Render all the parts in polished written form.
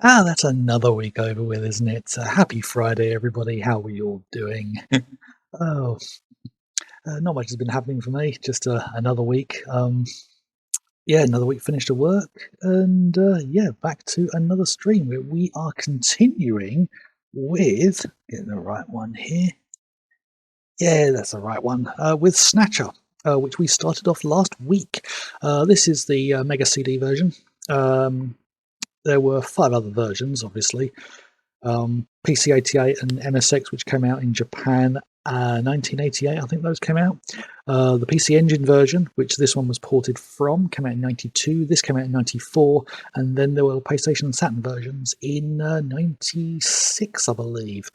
That's another week over with, isn't it? Happy Friday, everybody. How are we all doing? Oh, not much has been happening for me. Just another week. Yeah, another week finished at work, and yeah, back to another stream where we are continuing with getting the right one here. Yeah, that's the right one. With Snatcher, which we started off last week. This is the Mega CD version. Um, there were 5 other versions, obviously. PC-88 and MSX, which came out in Japan 1988, I think those came out. The PC Engine version, which this one was ported from, came out in 92. This came out in 94, and then there were PlayStation and Saturn versions in 96, I believe.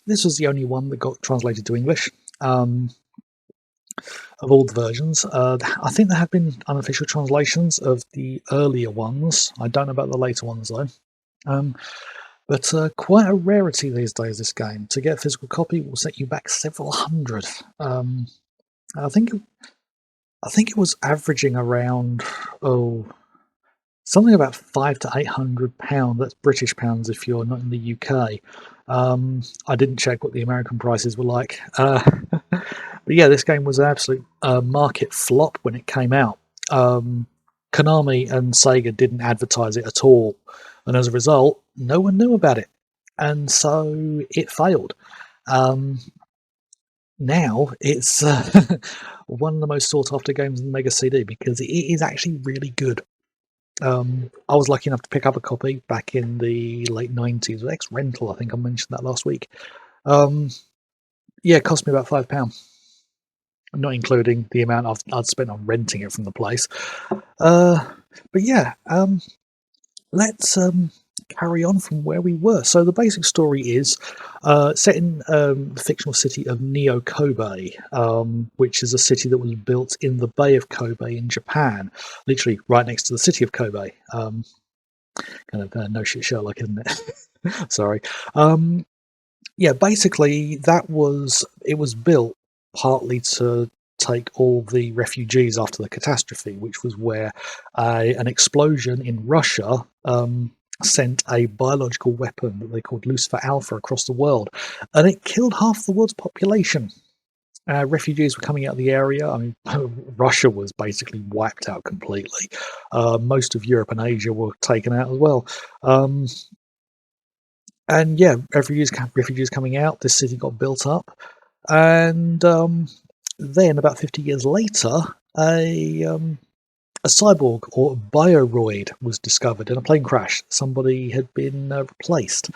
This was the only one that got translated to English. Of all the versions, I think there have been unofficial translations of the earlier ones. I don't know about the later ones though. But quite a rarity these days, this game. To get a physical copy will set you back several hundred. I think it was averaging around something about £500 to £800. That's British pounds if you're not in the UK. I didn't check what the American prices were like. But yeah, this game was an absolute market flop when it came out. Konami and Sega didn't advertise it at all, and as a result, no one knew about it, and so it failed. Now it's one of the most sought after games in the Mega CD because it is actually really good. I was lucky enough to pick up a copy back in the late 90s with X Rental. I think I mentioned that last week. Yeah, it cost me about £5, not including the amount I'd spent on renting it from the place. But yeah, let's carry on from where we were. So the basic story is set in the fictional city of Neo Kobe, which is a city that was built in the Bay of Kobe in Japan, literally right next to the city of Kobe. Kind of no shit Sherlock, isn't it? Sorry. Yeah, basically it was built partly to take all the refugees after the catastrophe, which was where an explosion in Russia sent a biological weapon that they called Lucifer Alpha across the world, and it killed half the world's population. Refugees were coming out of the area. I mean, Russia was basically wiped out completely. Most of Europe and Asia were taken out as well. And yeah, refugees coming out. This city got built up, and then about 50 years later, a cyborg or bioroid was discovered in a plane crash. Somebody had been replaced,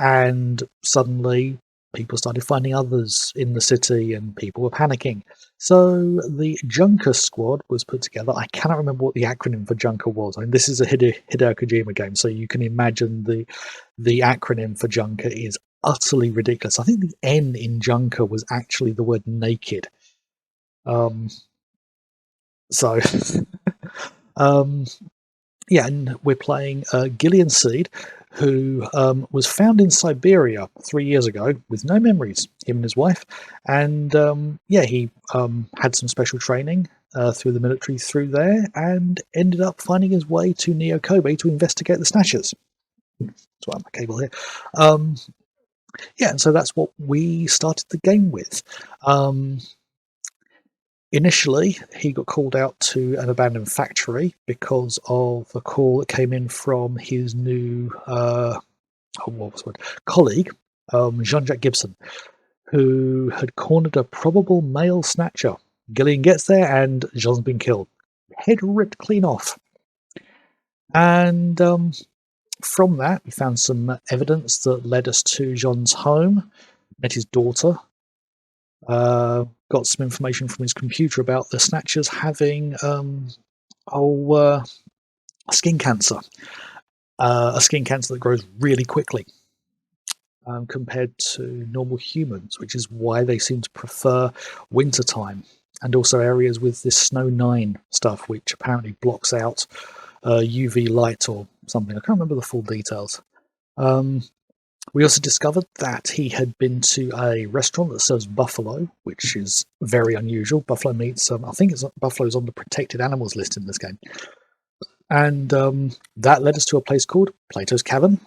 and suddenly people started finding others in the city, and people were panicking. So the Junker Squad was put together. I cannot remember what the acronym for Junker was. I mean, this is a Hideo Kojima game, so you can imagine the acronym for Junker is utterly ridiculous. I think the N in Junker was actually the word naked. So, yeah, and we're playing Gillian Seed, who was found in Siberia 3 years ago with no memories, him and his wife. And yeah, he had some special training through the military through there and ended up finding his way to Neo Kobe to investigate the Snatchers. That's why I have my cable here. Yeah, and so that's what we started the game with. Initially, he got called out to an abandoned factory because of a call that came in from his new colleague, Jean-Jacques Gibson, who had cornered a probable male snatcher. Gillian gets there and Jean's been killed. Head ripped clean off. And from that, we found some evidence that led us to Jean's home, met his daughter, got some information from his computer about the Snatchers having skin cancer. A skin cancer that grows really quickly compared to normal humans, which is why they seem to prefer wintertime, and also areas with this Snow 9 stuff, which apparently blocks out UV light or something. I can't remember the full details. We also discovered that he had been to a restaurant that serves buffalo, which is very unusual. Buffalo meats, I think buffalo's on the protected animals list in this game. And that led us to a place called Plato's Cavern,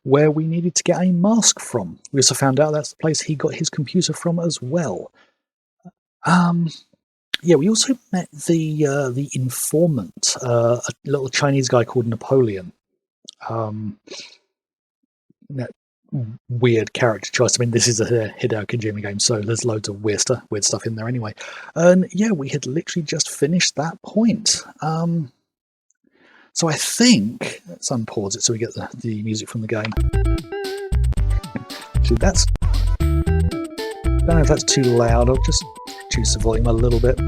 where we needed to get a mask from. We also found out that's the place he got his computer from as well. Yeah, we also met the informant, a little Chinese guy called Napoleon. That weird character choice. I mean, this is a Hideo Kojima game, so there's loads of weird stuff in there anyway. And yeah, we had literally just finished that point. So I think let's unpause it so we get the music from the game. Actually, I don't know if that's too loud. I'll just reduce the volume a little bit.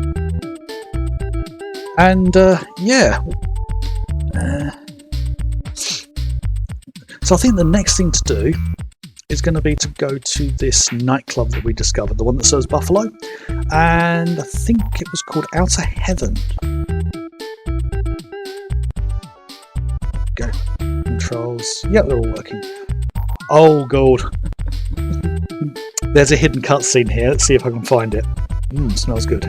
And yeah. So I think the next thing to do is going to be to go to this nightclub that we discovered, the one that serves Buffalo, and I think it was called Outer Heaven. Go. Controls. Yeah, they're all working. Oh, God. There's a hidden cutscene here. Let's see if I can find it. Smells good.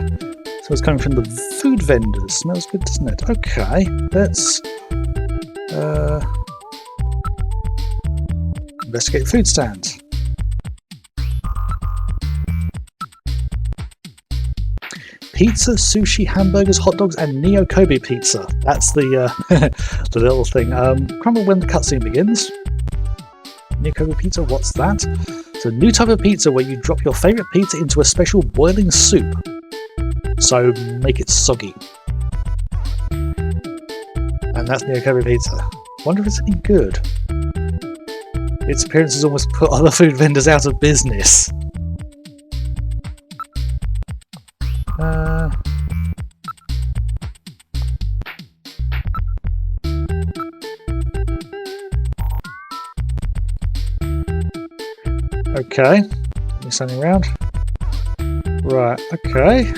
So it's coming from the food vendors. Smells good, doesn't it? Okay, let's investigate food stands. Pizza, sushi, hamburgers, hot dogs, and Neo Kobe pizza. That's the the little thing. Crumble when the cutscene begins. Neo Kobe pizza, what's that? It's a new type of pizza where you drop your favourite pizza into a special boiling soup. So make it soggy. And that's Neo Kobe pizza. Wonder if it's any good. Its appearance has almost put other food vendors out of business. Okay, me standing around. Right, okay.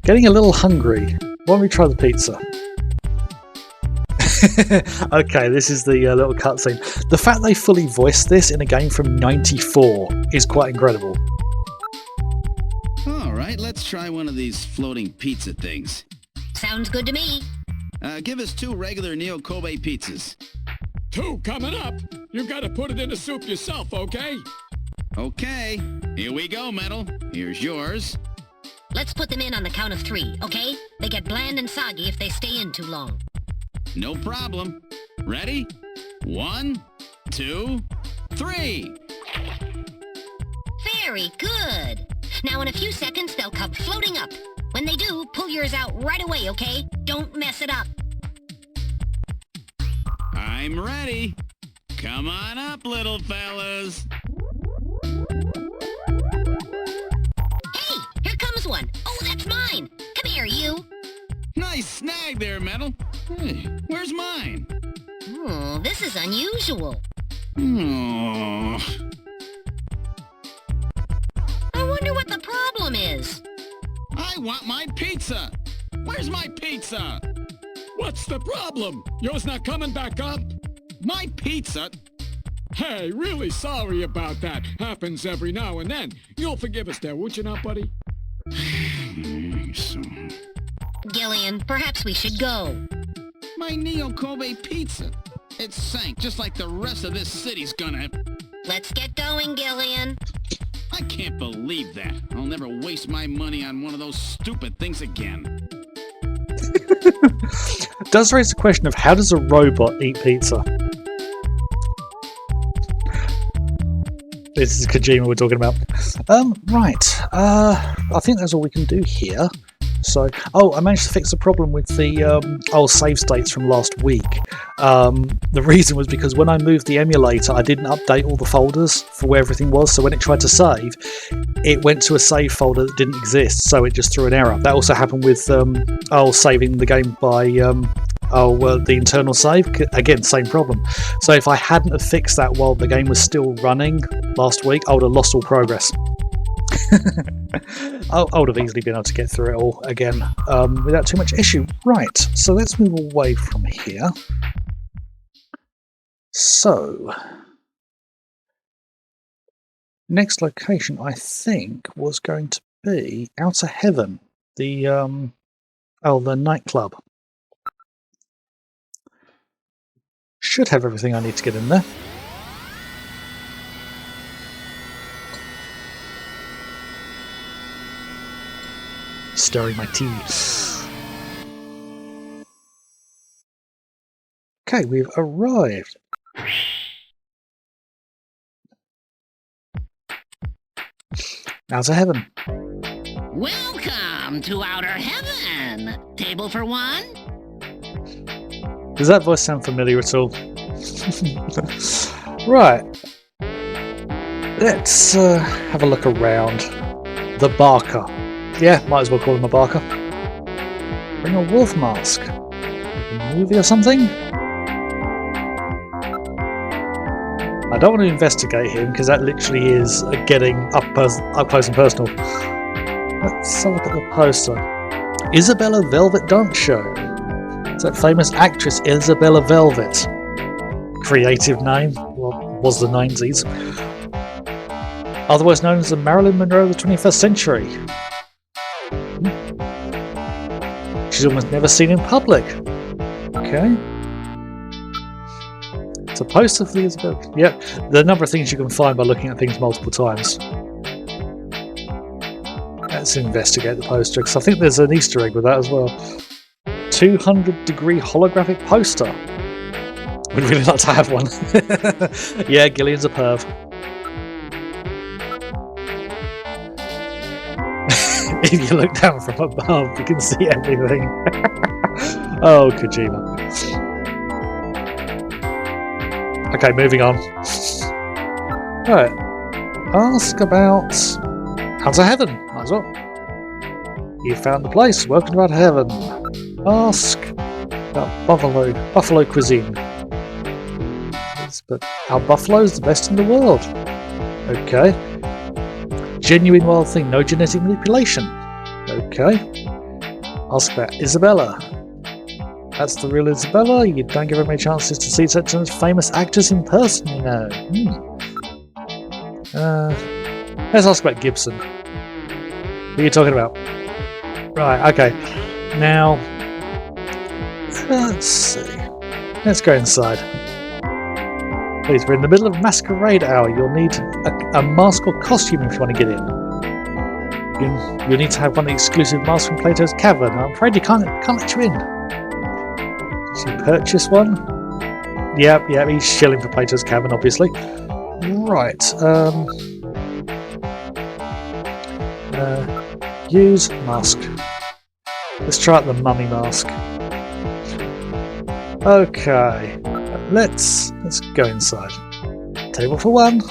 Getting a little hungry. Why don't we try the pizza? Okay, this is the little cutscene. The fact they fully voiced this in a game from '94 is quite incredible. Alright, let's try one of these floating pizza things. Sounds good to me. Give us 2 regular Neo Kobe pizzas. 2 coming up. You gotta put it in the soup yourself, okay? Okay, here we go, Metal. Here's yours. Let's put them in on the count of 3, okay? They get bland and soggy if they stay in too long. No problem. Ready? 1, 2, 3. Very good. Now in a few seconds they'll come floating up. When they do, pull yours out right away, okay? Don't mess it up. I'm ready. Come on up, little fellas. Hey, here comes one. Oh, that's mine. Come here, you. Nice snag there, Metal. Hey, where's mine? Oh, this is unusual. Oh. I wonder what the problem is. I want my pizza. Where's my pizza? What's the problem? Yours not coming back up? My pizza? Hey, really sorry about that. Happens every now and then. You'll forgive us there, would you not, buddy? Gillian, perhaps we should go. My Neo Kobe pizza. It sank just like the rest of this city's gonna. Let's get going, Gillian. I can't believe that. I'll never waste my money on one of those stupid things again. Does raise the question of how does a robot eat pizza? This is Kojima we're talking about. Right. I think that's all we can do here. So, I managed to fix the problem with the old save states from last week. The reason was because when I moved the emulator, I didn't update all the folders for where everything was. So when it tried to save, it went to a save folder that didn't exist. So it just threw an error. That also happened with saving the game by the internal save. Again, same problem. So if I hadn't have fixed that while the game was still running last week, I would have lost all progress. I would have easily been able to get through it all again without too much issue. Right, so let's move away from here. So, next location I think was going to be Outer Heaven, the nightclub. should have everything I need to get in there. Stirring my tea. Okay, we've arrived. Now to heaven. Welcome to Outer Heaven. Table for one? Does that voice sound familiar at all? Right. Let's have a look around. The Barker. Yeah, might as well call him a Barker. Bring a wolf mask. A movie or something? I don't want to investigate him because that literally is getting up close and personal. Let's have a look at the poster. Isabella Velvet Dance Show. It's that famous actress Isabella Velvet. Creative name. Well, was the 90s. Otherwise known as the Marilyn Monroe of the 21st century. She's almost never seen in public. Okay. It's a poster for the Isabella. Yep, there are a number of things you can find by looking at things multiple times. Let's investigate the poster, because I think there's an Easter egg with that as well. 200-degree holographic poster. We'd really like to have one. Yeah, Gillian's a perv. If you look down from above, you can see everything. Oh, Kojima. Okay, moving on. Right. Ask about Outer Heaven. Might as well. You found the place. Welcome to Outer Heaven. Ask about buffalo cuisine. But our buffalo is the best in the world. Okay. Genuine wild thing, no genetic manipulation. Okay. Ask about Isabella. That's the real Isabella. You don't give her many chances to see such a famous actress in person, you know. Let's ask about Gibson. What are you talking about? Right, okay. Now, let's see. Let's go inside. Please, we're in the middle of masquerade hour. You'll need a mask or costume if you want to get in. You'll need to have one of the exclusive masks from Plato's Cavern. I'm afraid you can't let you in. Did you purchase one? Yep, he's shilling for Plato's Cavern, obviously. Right. Use mask. Let's try out the mummy mask. Okay. Let's go inside. Table for one.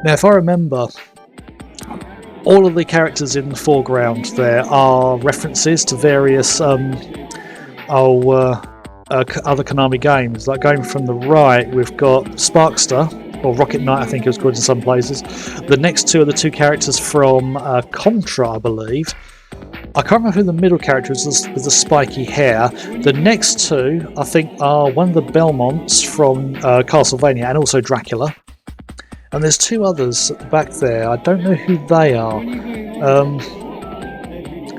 Now, if I remember, all of the characters in the foreground there are references to various other Konami games. Like going from the right, we've got Sparkster, or Rocket Knight, I think it was called in some places. The next two are the two characters from Contra, I believe. I can't remember who the middle character is with the spiky hair. The next two, I think, are one of the Belmonts from Castlevania and also Dracula. And there's two others at the back there. I don't know who they are.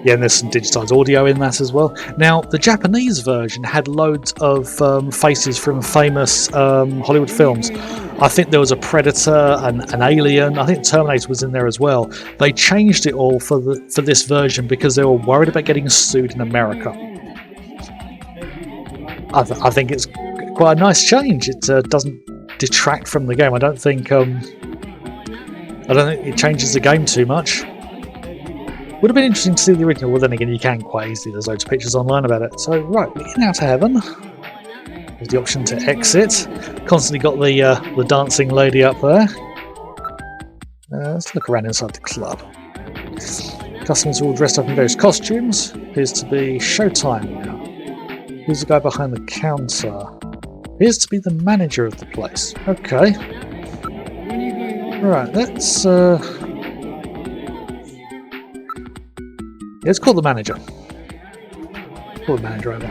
Yeah, and there's some digitised audio in that as well. Now, the Japanese version had loads of faces from famous Hollywood films. I think there was a Predator and an Alien. I think Terminator was in there as well. They changed it all for this version because they were worried about getting sued in America. I think it's quite a nice change. It doesn't detract from the game. I don't think it changes the game too much. Would have been interesting to see the original. Well, then again, you can quite easily. There's loads of pictures online about it. So, right, we're in Outer Heaven. There's the option to exit. Constantly got the dancing lady up there. Let's look around inside the club. Customers are all dressed up in various costumes. Appears to be showtime now. Who's the guy behind the counter? Appears to be the manager of the place. Okay. Right, let's let's call the manager. Call the manager over.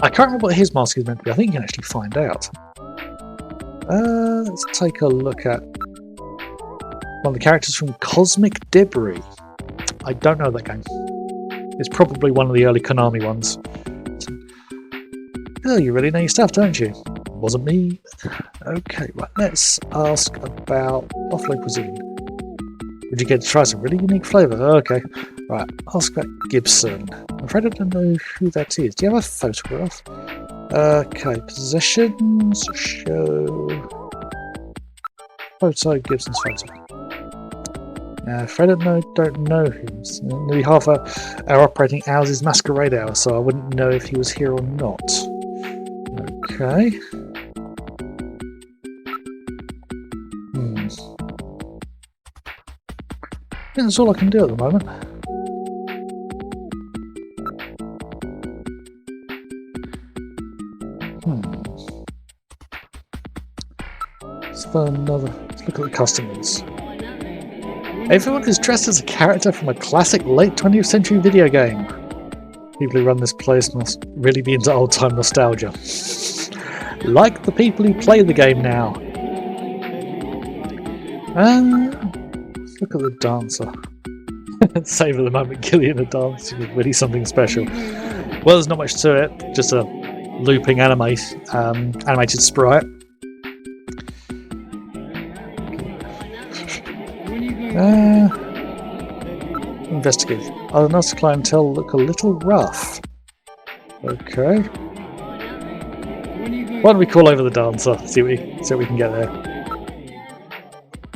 I can't remember what his mask is meant to be. I think you can actually find out. Let's take a look at one of the characters from Cosmic Debris. I don't know that game. It's probably one of the early Konami ones. Oh, you really know your stuff, don't you? Wasn't me. Okay, right, let's ask about buffalo cuisine. Would you get to try some really unique flavour? Okay, right, ask about Gibson. I'm afraid I don't know who that is. Do you have a photograph? Okay, possessions, show... Photo, Gibson's photo. Afraid I don't know him. Nearly half our operating hours is masquerade hour, so I wouldn't know if he was here or not. Okay. I think that's all I can do at the moment. Let's look at the customers. Everyone is dressed as a character from a classic late 20th century video game. People who run this place must really be into old-time nostalgia. Like the people who play the game now. Let's look at the dancer. Savour the moment Gillian a dance is really something special. Well, there's not much to it, just a looping animated sprite. Investigate. Other nice clientele look a little rough. Okay. Why don't we call over the dancer? See what we can get there.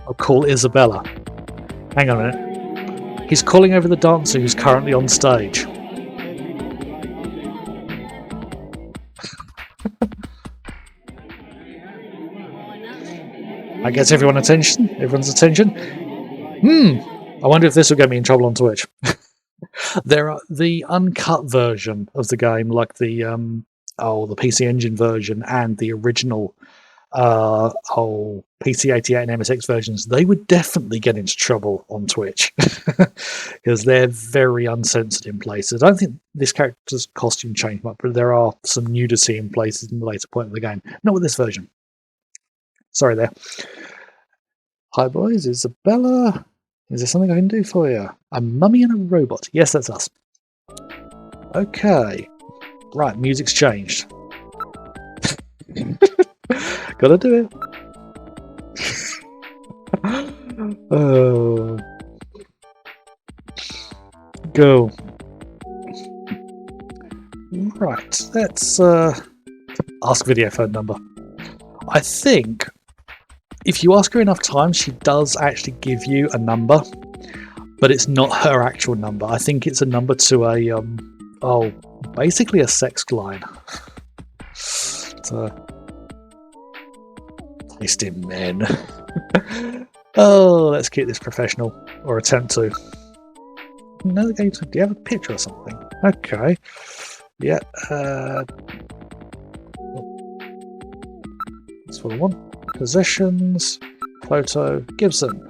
I'll call Isabella. Hang on a minute. He's calling over the dancer who's currently on stage. I guess everyone's attention. I wonder if this will get me in trouble on Twitch. There are the uncut version of the game, like the PC Engine version and the original PC88 and MSX versions. They would definitely get into trouble on Twitch because they're very uncensored in places. I don't think this character's costume changed much, but there are some nudity in places in the later point of the game. Not with this version. Sorry there. Hi boys, Isabella. Is there something I can do for you? A mummy and a robot. Yes, that's us. Okay. Right, music's changed. Gotta do it. Oh. Go. Right, let's ask video phone number. I think if you ask her enough times, she does actually give you a number, but it's not her actual number. I think it's a number to a, basically a sex line. Tasty men. Oh, let's keep this professional, or attempt to. Another game. Do you have a picture or something? Okay. Yeah. That's what I want. Possessions, photo, Gibson.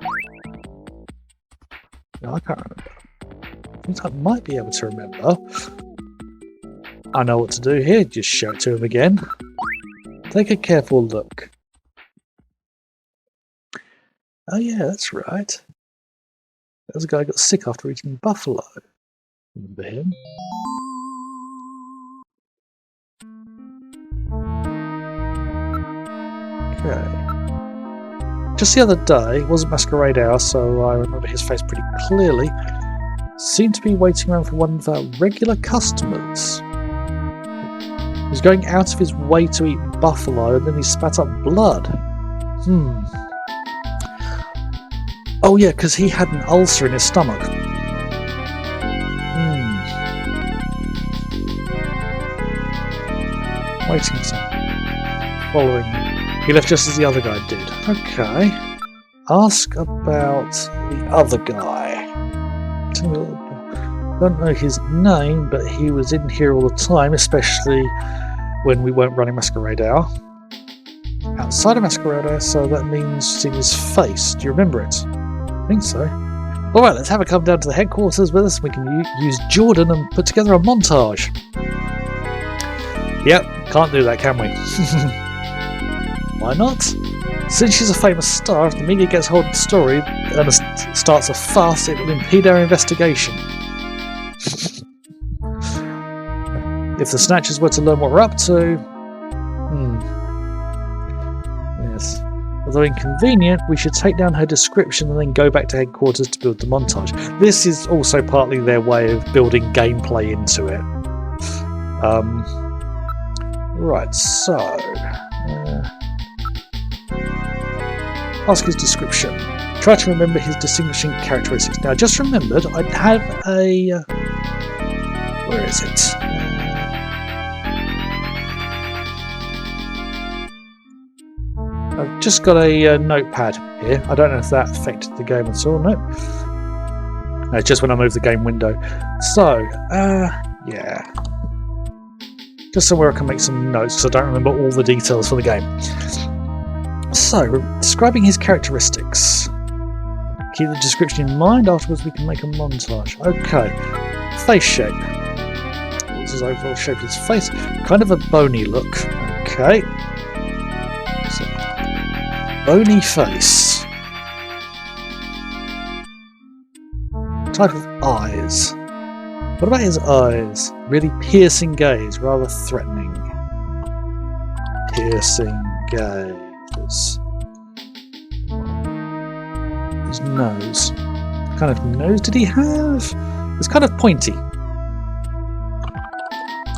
No, I can't remember. I think I might be able to remember. I know what to do here, just show it to him again. Take a careful look. Oh yeah, that's right. There's a guy who got sick after eating buffalo. Remember him? Okay. Just the other day, it wasn't Masquerade Hour, so I remember his face pretty clearly. Seemed to be waiting around for one of our regular customers. He was going out of his way to eat buffalo, and then he spat up blood. Oh yeah, because he had an ulcer in his stomach. Waiting some. Following. He left just as the other guy did. Okay. Ask about the other guy. Don't know his name, but he was in here all the time, especially when we weren't running Masquerade Hour. Outside of Masquerade Hour, so that means seeing his face. Do you remember it? I think so. Alright, let's have her come down to the headquarters with us. We can use Jordan and put together a montage. Yep, can't do that, can we? Why not? Since she's a famous star, if the media gets hold of the story and starts a fuss, it will impede our investigation. If the Snatchers were to learn what we're up to... Yes. Although inconvenient, we should take down her description and then go back to headquarters to build the montage. This is also partly their way of building gameplay into it. Right, so... ask his description. Try to remember his distinguishing characteristics. Now, I just remembered I have a... where is it? I've just got a notepad here. I don't know if that affected the game at all. No. No, it's just when I move the game window. So, yeah. Just somewhere I can make some notes because I don't remember all the details for the game. So, describing his characteristics. Keep the description in mind, afterwards we can make a montage. Okay. Face shape. What's his overall shape of his face? Kind of a bony look. Okay. So, bony face. Type of eyes. What about his eyes? Really piercing gaze, rather threatening. Piercing gaze. His nose. What kind of nose did he have? It's kind of pointy.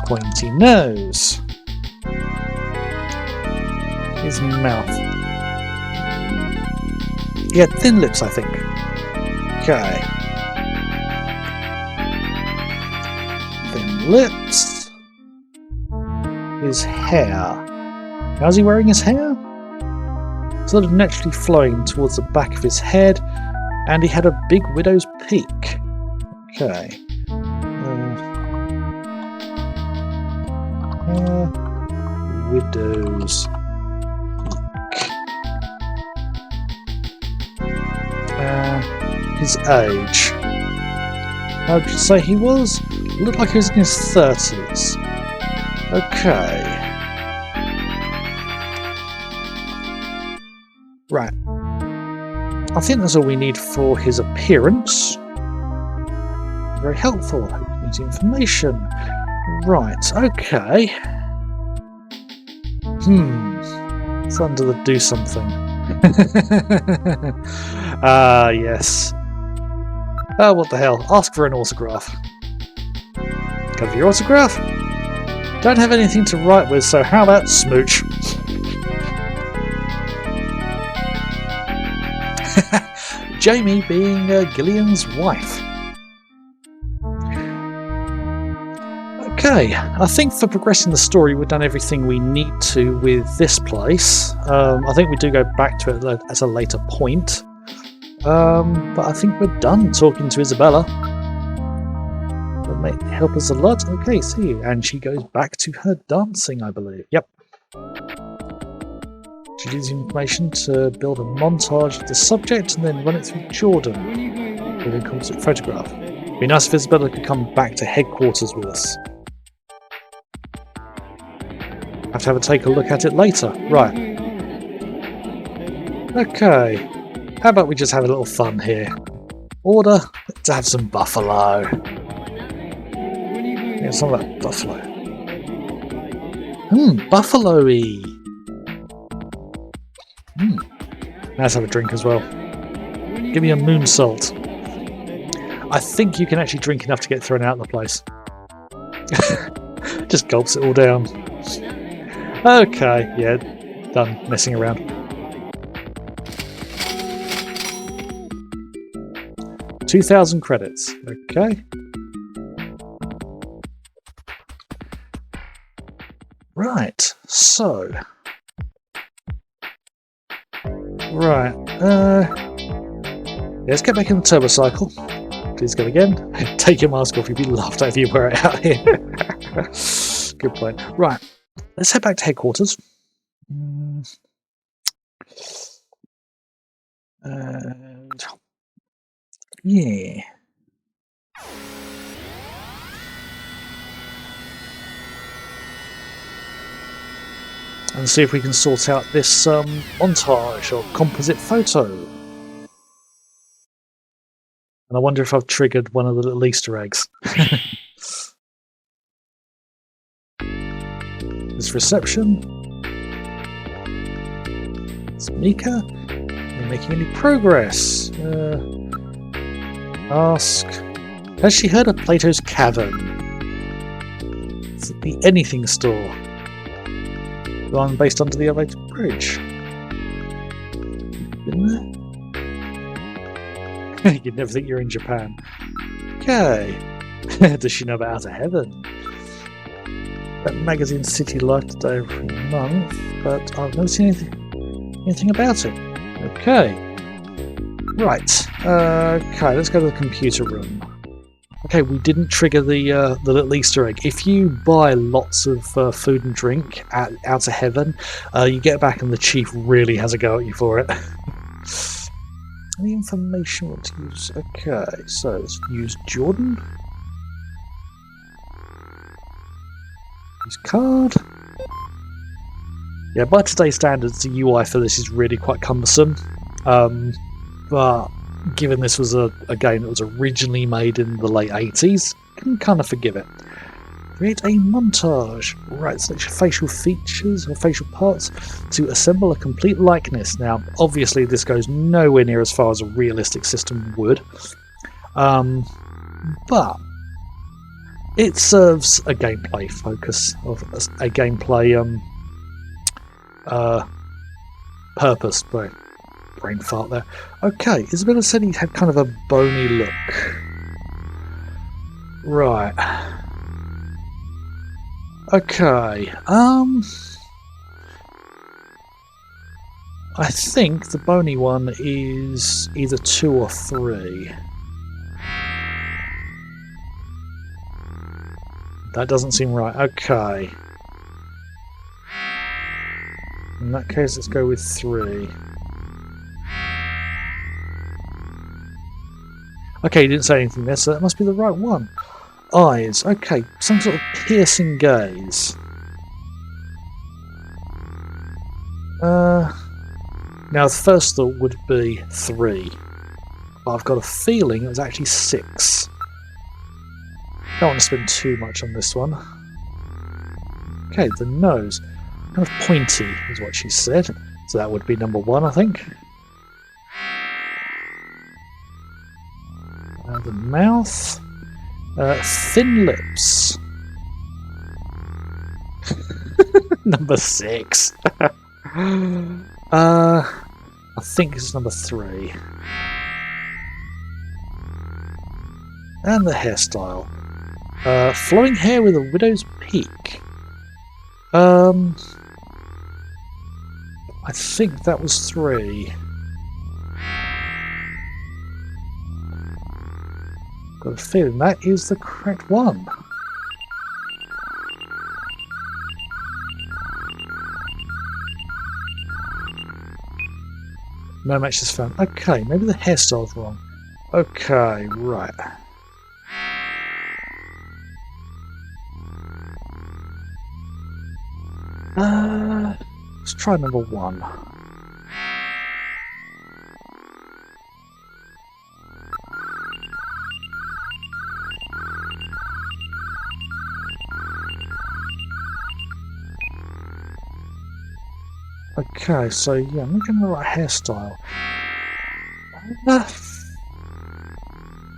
Pointy nose. His mouth. He had thin lips, I think. Okay. Thin lips. His hair. How's he wearing his hair? Sort of naturally flowing towards the back of his head, and he had a big widow's peak. Okay. Widow's peak. His age. I would say he was. Looked like he was in his 30s. Okay. Right. I think that's all we need for his appearance. Very helpful. Needs information. Right, okay. It's under the do something. Ah, yes. Oh, what the hell. Ask for an autograph. Go for your autograph? Don't have anything to write with, so how about smooch? Jamie being Gillian's wife. Okay, I think for progressing the story we've done everything we need to with this place. I think we do go back to it at a later point. But I think we're done talking to Isabella. That may help us a lot. Okay, see you. And she goes back to her dancing, I believe. Yep. She gives you information to build a montage of the subject and then run it through Jordan with a composite photograph. It'd be nice if Isabella could come back to headquarters with us. Have to take a look at it later. Right. Okay. How about we just have a little fun here? Order to have some buffalo. Yeah, some of that buffalo. Buffalo-y. Let's have a drink as well. Give me a moonsault. I think you can actually drink enough to get thrown out of the place. Just gulps it all down. Okay, yeah, done messing around. $2,000 credits. Okay. Right, so... Right, let's get back in the turbo cycle. Please go again. Take your mask off, you'd be laughed at if you wear it out here. Good point. Right, let's head back to headquarters. And... yeah. And and see if we can sort out this montage or composite photo. And I wonder if I've triggered one of the little Easter eggs. This reception. It's Mika. Are you making any progress? Ask. Has she heard of Plato's Cavern? It's at the anything store. The one based under the elevated bridge. Been there? You'd never think you're in Japan. Okay. Does she know about Outer Heaven? That magazine City Life today every month, but I've never seen anything about it. Okay. Right. Okay, let's go to the computer room. Okay, we didn't trigger the little Easter egg. If you buy lots of food and drink at Outer Heaven, you get back and the chief really has a go at you for it. Any information what to use? Okay, so let's use Jordan. Use card. Yeah, by today's standards, the UI for this is really quite cumbersome. But given this was a game that was originally made in the late 80s, you can kind of forgive it. Create a montage. Right, select your facial features or facial parts to assemble a complete likeness. Now, obviously, this goes nowhere near as far as a realistic system would, but it serves a gameplay focus of a gameplay purpose. Brain fart there. Okay, Isabella said he had kind of a bony look. Right. Okay. I think the bony one is either 2 or 3. That doesn't seem right. Okay. In that case, let's go with 3. Okay, he didn't say anything there, so that must be the right one. Eyes. Okay, some sort of piercing gaze. Now, the first thought would be 3. But I've got a feeling it was actually 6. Don't want to spend too much on this one. Okay, the nose. Kind of pointy is what she said. So that would be number 1, I think. The mouth. Thin lips. Number 6. I think it's number 3. And the hairstyle. Flowing hair with a widow's peak. I think that was 3. Got a feeling that is the correct one. No matches found. Okay, maybe the hairstyle's wrong. Okay, right. Let's try number 1. Okay, so yeah, I'm looking at the right hairstyle.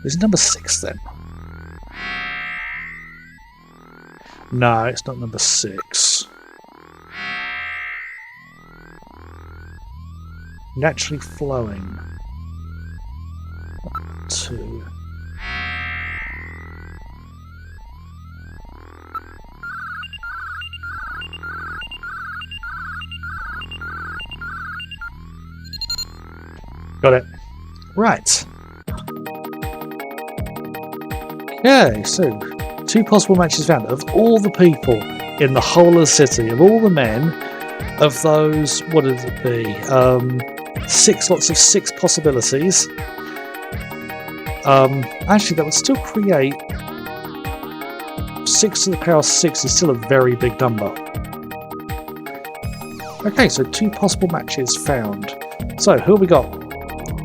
Is it number 6 then? No, it's not number 6. Naturally flowing. 2. Got it. Right. Okay, so 2 possible matches found. Of all the people in the whole of the city, of all the men, of those, what did it be? 6 lots of 6 possibilities. Actually, that would still create 6 to the power 6 is still a very big number. Okay, so 2 possible matches found. So, who have we got?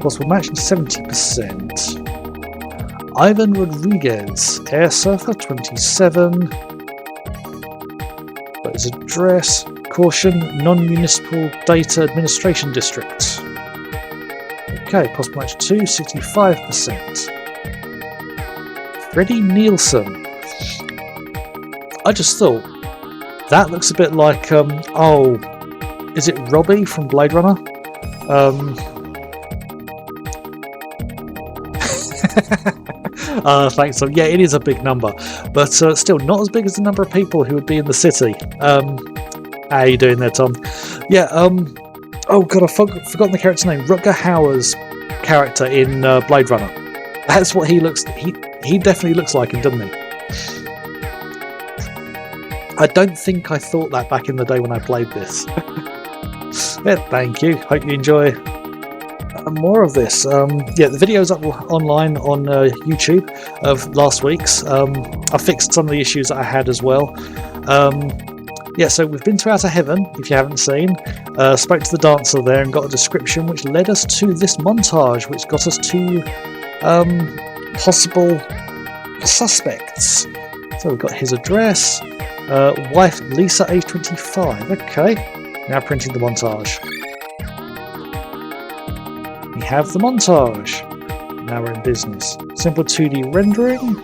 Possible match 70%. Ivan Rodriguez, Air Surfer 27. Got his address. Caution, non-municipal data administration district. Okay, possible match 2, 65%. Freddie Nielsen. I just thought that looks a bit like oh, is it Robbie from Blade Runner? Thanks. So yeah, it is a big number, but still not as big as the number of people who would be in the city. How you doing there, Tom? Yeah. Oh god, I've forgotten the character's name. Rutger Hauer's character in Blade Runner. That's what he looks. He definitely looks like him, doesn't he? I don't think I thought that back in the day when I played this. Yeah, thank you. Hope you enjoy more of this. Yeah, the video's up online on YouTube of last week's. I fixed some of the issues that I had as well. Yeah, so we've been to Outer Heaven, if you haven't seen. Spoke to the dancer there and got a description, which led us to this montage, which got us to possible suspects. So we've got his address, wife Lisa, age 25. Okay, now printing the montage. We have the montage. Now we're in business. Simple 2D rendering.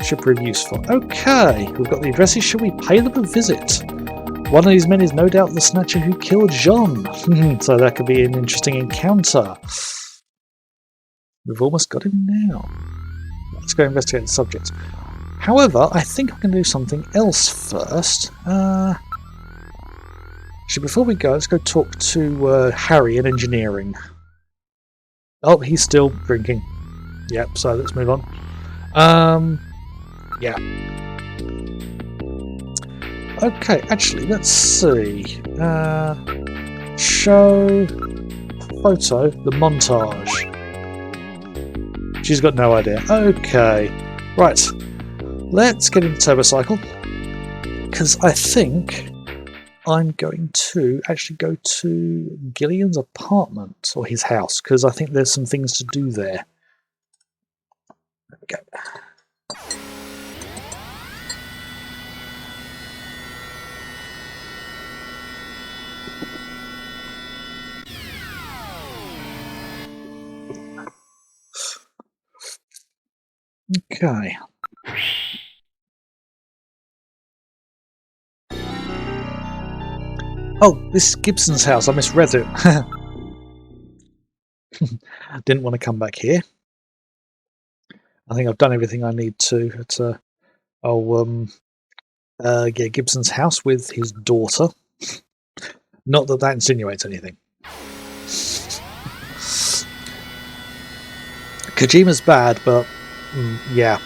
Should prove useful. Okay, we've got the addresses. Shall we pay them a visit? One of these men is no doubt the Snatcher who killed Jean. So that could be an interesting encounter. We've almost got him now. Let's go investigate the subject. However, I think I can do something else first. Actually, before we go, let's go talk to Harry in engineering. Oh, he's still drinking. Yep, so let's move on. Yeah. Okay, actually, let's see. Show photo, the montage. She's got no idea. Okay, right. Let's get into TurboCycle, because I think I'm going to actually go to Gillian's apartment, or his house, because I think there's some things to do there. There we go. Okay. Oh, this is Gibson's house. I misread it. Didn't want to come back here. I think I've done everything I need to at yeah, Gibson's house with his daughter. Not that that insinuates anything. Kojima's bad, but yeah.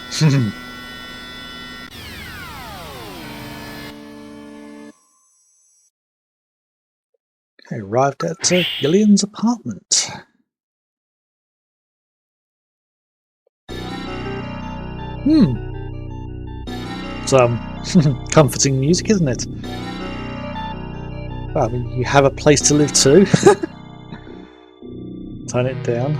Okay, arrived at Gillian's apartment. Some comforting music, isn't it? Well, I mean, you have a place to live too. Turn it down.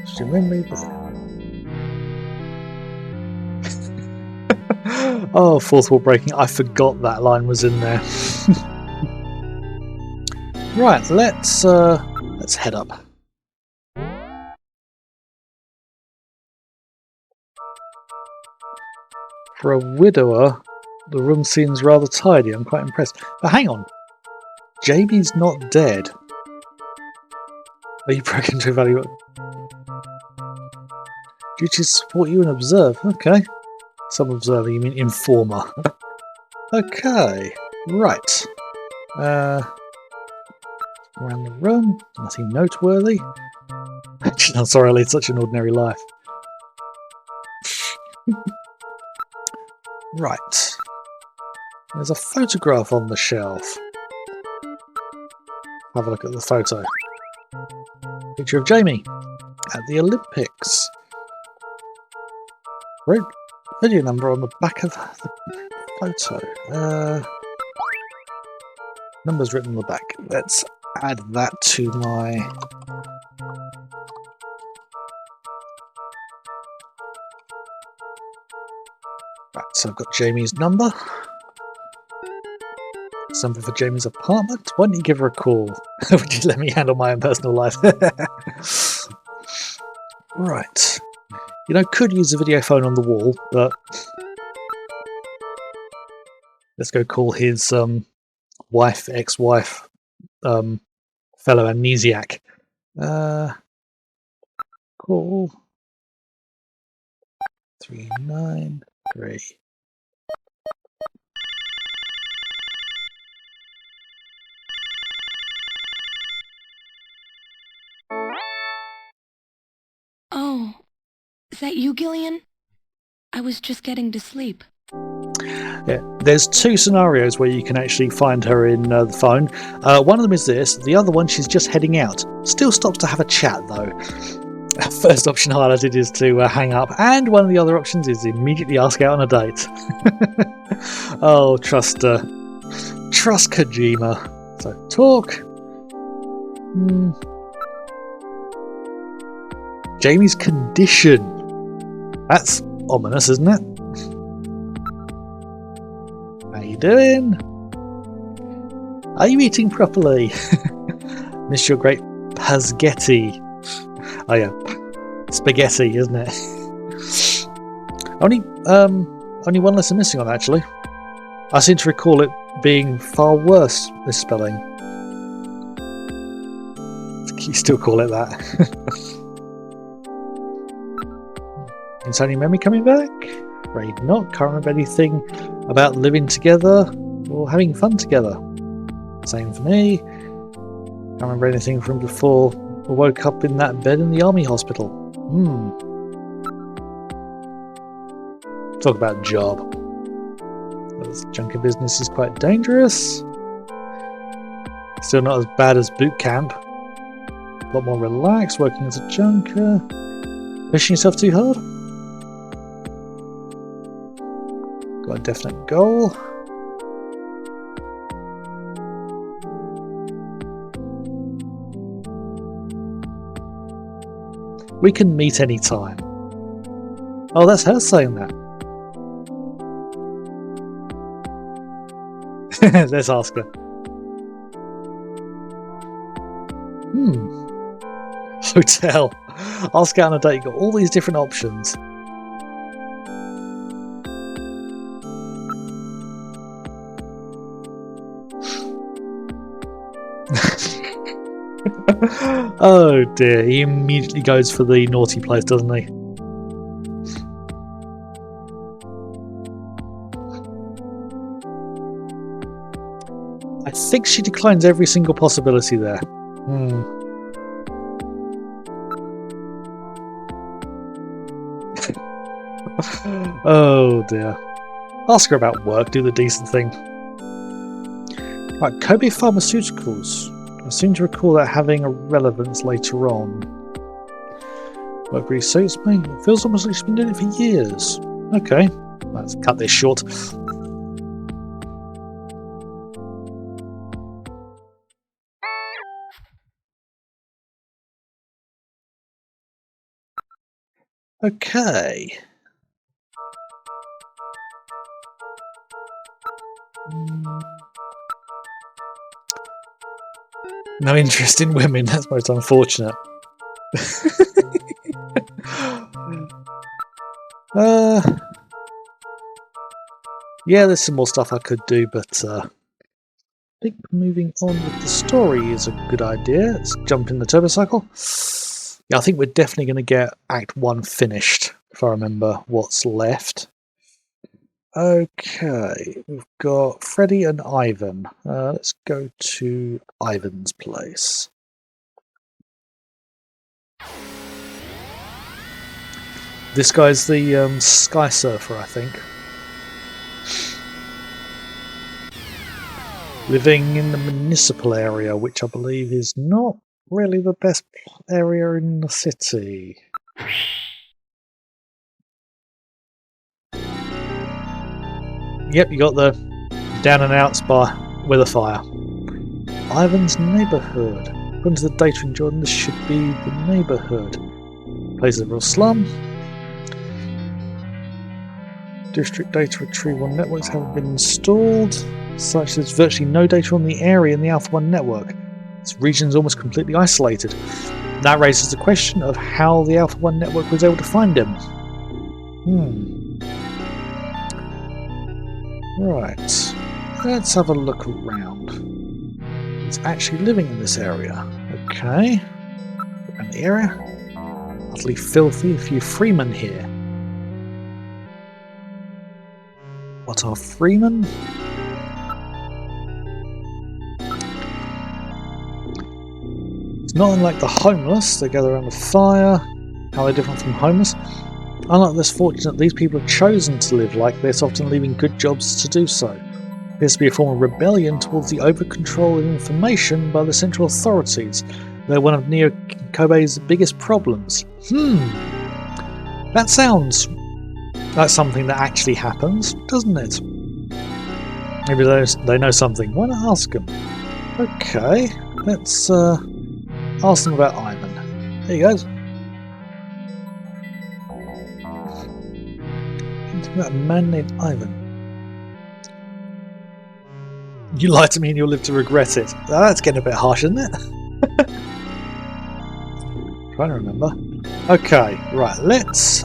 Just remember oh, fourth wall breaking. I forgot that line was in there. Right, let's head up. For a widower, the room seems rather tidy. I'm quite impressed. But hang on. JB's not dead. Are you broken to evaluate? Duties support you and observe. Okay. Some observer, you mean informer. Okay. Right. Around the room. Nothing noteworthy. I'm sorry I lead such an ordinary life. Right. There's a photograph on the shelf. Have a look at the photo. Picture of Jamie at the Olympics. Great video number on the back of the Photo. Numbers written on the back. Let's add that to my... Right, so I've got Jamie's number. Something for Jamie's apartment. Why don't you give her a call? Would you let me handle my own personal life? Right. You know, could use a video phone on the wall, but let's go call his wife, ex-wife, fellow amnesiac. Call 393. Oh, is that you, Gillian? I was just getting to sleep. Yeah, there's two scenarios where you can actually find her in the phone. One of them is this, the other one she's just heading out. Still stops to have a chat though. First option highlighted is to hang up, and one of the other options is immediately ask out on a date. Oh, trust Kojima. So, talk. Jamie's condition. That's ominous, isn't it? How you doing? Are you eating properly? Miss your great spaghetti. Oh yeah, spaghetti, isn't it? Only one lesson missing on actually. I seem to recall it being far worse misspelling. You still call it that? Is any memory coming back? Afraid not. Can't remember anything about living together or having fun together. Same for me. Can't remember anything from before I woke up in that bed in the army hospital. Talk about job. This junker business is quite dangerous. Still not as bad as boot camp. A lot more relaxed, working as a junker. Pushing yourself too hard? Got a definite goal. We can meet any time. Oh, that's her saying that. Let's ask her. Hotel. Ask out on a date. You've got all these different options. Oh dear, he immediately goes for the naughty place, doesn't he? I think she declines every single possibility there. Oh dear. Ask her about work, do the decent thing. Right, Kobe Pharmaceuticals. I seem to recall that having a relevance later on. Work really suits me. It feels almost like she's been doing it for years. Okay, let's cut this short. Okay. No interest in women, that's most unfortunate. Yeah, there's some more stuff I could do, but I think moving on with the story is a good idea. Let's jump in the turbo cycle. Yeah, I think we're definitely going to get Act 1 finished, if I remember what's left. Okay, we've got Freddy and Ivan. Let's go to Ivan's place. This guy's the Sky Surfer, I think. Living in the municipal area, which I believe is not really the best area in the city. Yep, you got the down and outs by with a fire. Ivan's neighbourhood. According to the data in Jordan, this should be the neighbourhood. Places of real slum. District data retrieval networks haven't been installed. Such there's virtually no data on the area in the Alpha 1 network. This region is almost completely isolated. That raises the question of how the Alpha 1 network was able to find him. Right. Let's have a look around. He's actually living in this area. Okay. Around the area. Utterly filthy. A few freemen here. What are freemen? It's not unlike the homeless. They gather around the fire. How are they different from homeless? Unlike this, fortunate these people have chosen to live like this, often leaving good jobs to do so. It appears to be a form of rebellion towards the over-control of information by the central authorities. They're one of Neo Kobe's biggest problems. That sounds like something that actually happens, doesn't it? Maybe they know something. Why not ask them? Okay, let's ask them about Ivan. There he goes. About a man named Ivan. You lied to me and you'll live to regret it. That's getting a bit harsh, isn't it? Trying to remember. Okay, right, let's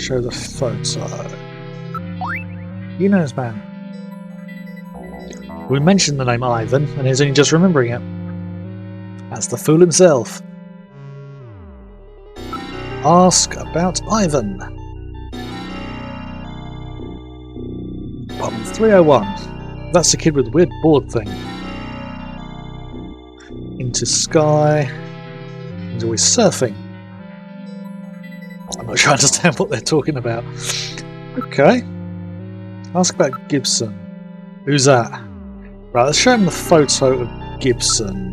show the photo. You know this man. We mentioned the name Ivan and he's only just remembering it. That's the fool himself. Ask about Ivan. Apartment 301. That's the kid with the weird board thing. Into sky. He's always surfing. I'm not sure I understand what they're talking about. Okay. Ask about Gibson. Who's that? Right, let's show him the photo of Gibson.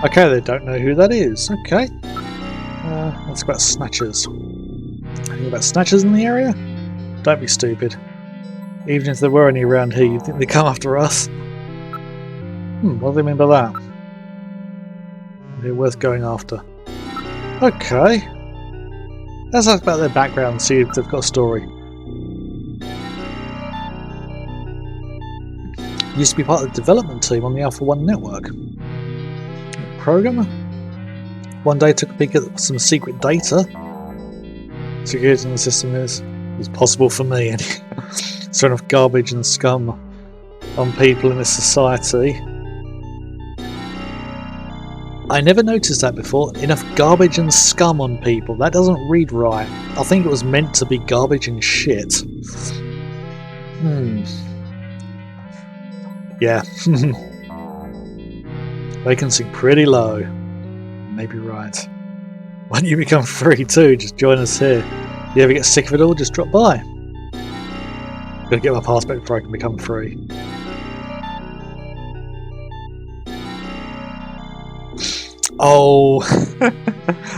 Okay, they don't know who that is. Okay. Let's go about Snatchers. Anything about Snatchers in the area? Don't be stupid. Even if there were any around here, you'd think they'd come after us? What do they mean by that? They're worth going after. Okay. Let's ask about their background and see if they've got a story. Used to be part of the development team on the Alpha 1 network. Programmer. One day took a peek at some secret data. Security in the system is possible for me. There's enough garbage and scum on people in this society. I never noticed that before. Enough garbage and scum on people. That doesn't read right. I think it was meant to be garbage and shit. Yeah. Vacancy pretty low. Maybe right. Why don't you become free too? Just join us here. You ever get sick of it all? Just drop by. Gotta get my pass back before I can become free. Oh,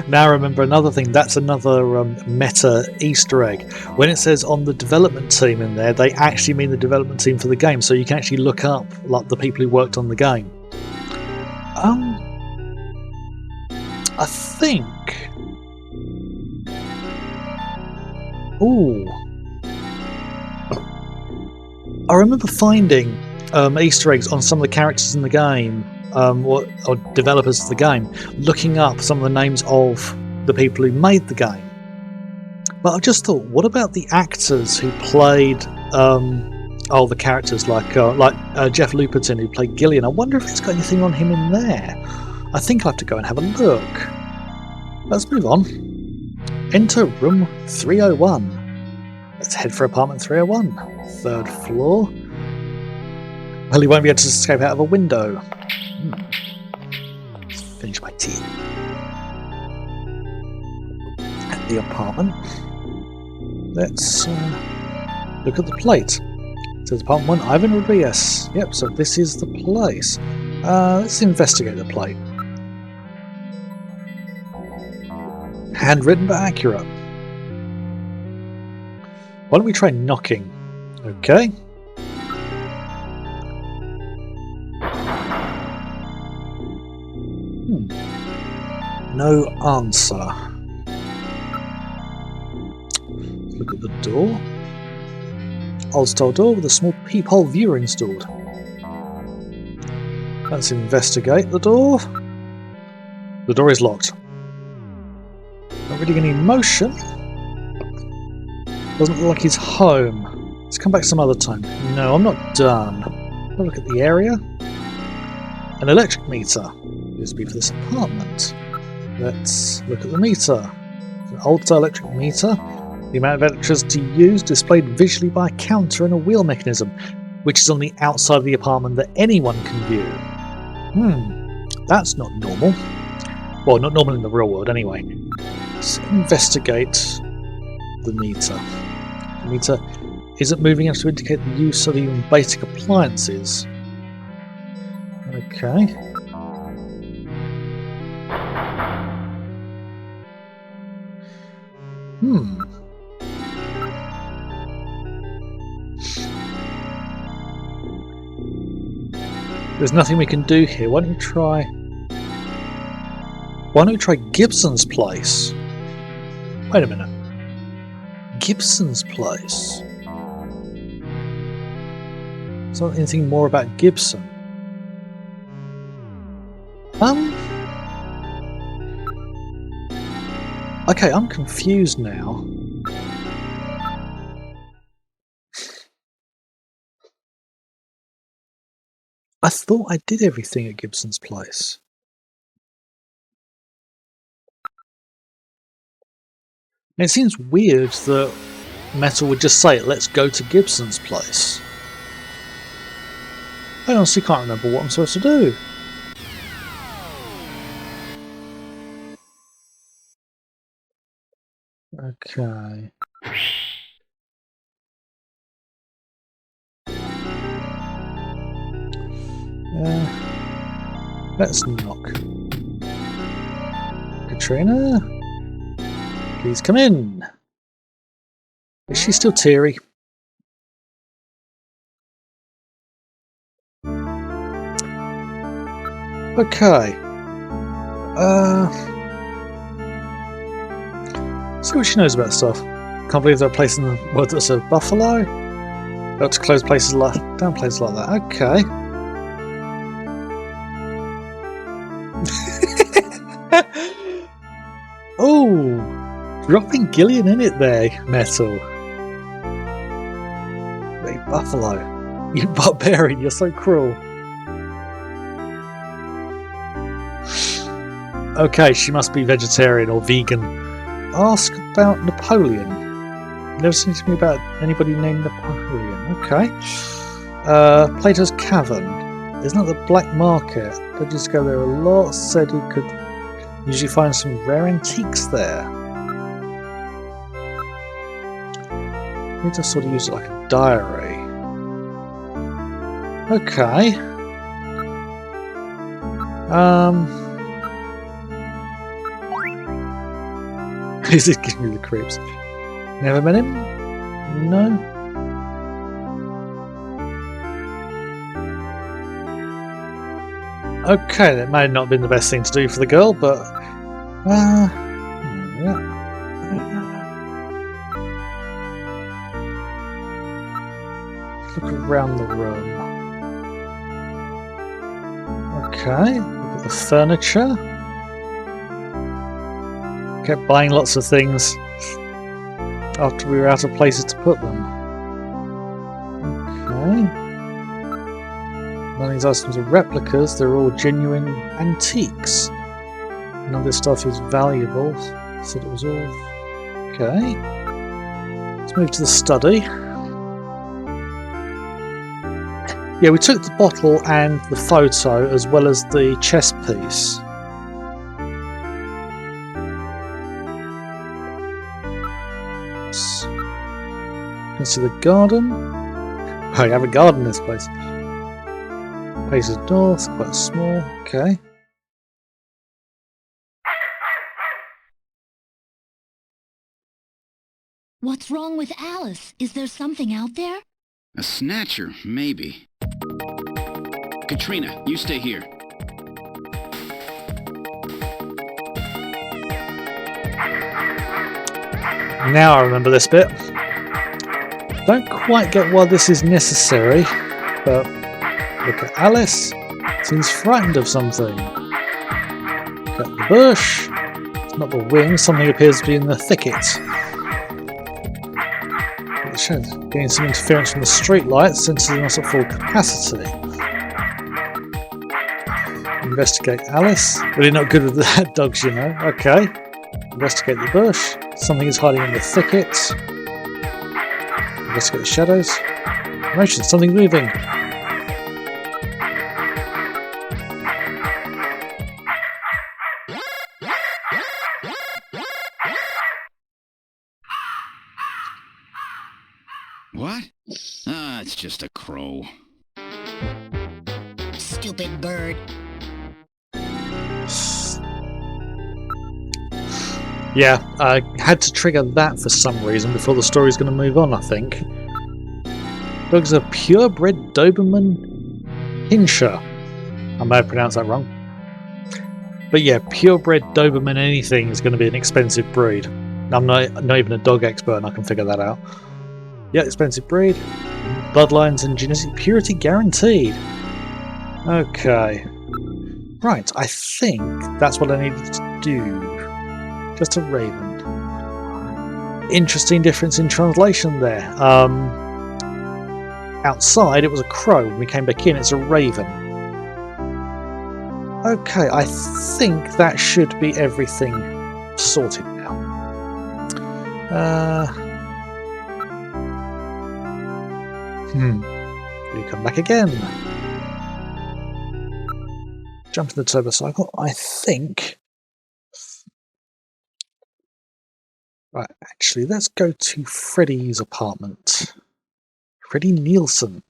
now I remember another thing. That's another meta Easter egg. When it says on the development team in there, they actually mean the development team for the game. So you can actually look up like the people who worked on the game. I think. Ooh. I remember finding Easter eggs on some of the characters in the game, or developers of the game, looking up some of the names of the people who made the game. But I just thought, what about the actors who played the characters like Jeff Luperton who played Gillian? I wonder if it's got anything on him in there. I think I'll have to go and have a look. Let's move on. Enter room 301. Let's head for apartment 301. 3rd floor. Well, he won't be able to escape out of a window. Let's finish my tea. At the apartment. Let's look at the plate. It says apartment 1, Ivan Rodriguez. Yep, so this is the place. Let's investigate the plate. Handwritten but accurate. Why don't we try knocking? Okay. No answer. Look at the door. Old style door with a small peephole viewer installed. Let's investigate the door. The door is locked. Not reading any motion. Doesn't look like he's home. Let's come back some other time. No, I'm not done. Have a look at the area. An electric meter. Used to be for this apartment. Let's look at the meter. It's an old-style electric meter. The amount of electricity used displayed visually by a counter and a wheel mechanism, which is on the outside of the apartment that anyone can view. That's not normal. Well, not normal in the real world anyway. Let's investigate the meter. The meter isn't moving enough to indicate the use of even basic appliances. Okay. There's nothing we can do here. Why don't we try Gibson's place? Wait a minute. Gibson's place? Is there anything more about Gibson? Okay, I'm confused now. I thought I did everything at Gibson's place. It seems weird that Metal would just say, let's go to Gibson's place. I honestly can't remember what I'm supposed to do. Okay. Let's knock. Katrina? Please come in. Is she still teary? Okay. See what she knows about stuff. Can't believe they're placing the word that's a buffalo. Got to close places like down places like that. Okay. Oh, dropping Gillian in it there, Metal. Hey, buffalo. You barbarian, you're so cruel. Okay, she must be vegetarian or vegan. Ask about Napoleon. Never seen to me about anybody named Napoleon. Okay. Plato's Cavern. Isn't that the black market? They just go there a lot. Said he could usually find some rare antiques there. We just sort of use it like a diary. Okay. Is it giving me the creeps? Never met him? No. Okay, that may not have been the best thing to do for the girl, but look around the room. Okay, look at the furniture. Kept buying lots of things after we were out of places to put them. Okay. None of these items are replicas, they're all genuine antiques. None of this stuff is valuable. Said it was all... Okay. Let's move to the study. Yeah, we took the bottle and the photo as well as the chess piece. You can see the garden. Oh, you have a garden in this place. Faces north, quite small. Okay. What's wrong with Alice? Is there something out there? A snatcher, maybe. Katrina, you stay here. Now I remember this bit. Don't quite get why this is necessary, but look at Alice. Seems frightened of something. Look at the bush. It's not the wing. Something appears to be in the thicket. It shows getting some interference from the street lights since it's not at full capacity. Investigate Alice. Really not good with that dogs, you know. Okay. Investigate the bush. Something is hiding in the thicket. Investigate the shadows. Motion. Something moving. What? Ah, it's just a crow. Stupid bird. Yeah, I had to trigger that for some reason before the story's going to move on, I think. Dogs are purebred Doberman Pinscher. I may have pronounced that wrong. But yeah, purebred Doberman anything is going to be an expensive breed. I'm not even a dog expert and I can figure that out. Yeah, expensive breed. Bloodlines and genetic purity guaranteed. Okay. Right, I think that's what I needed to do. Just a raven. Interesting difference in translation there. Outside it was a crow. When we came back in, it's a raven. Okay, I think that should be everything sorted now. You come back again. Jump in the turbo cycle. I think. Right, actually, let's go to Freddy's apartment. Freddy Nielsen.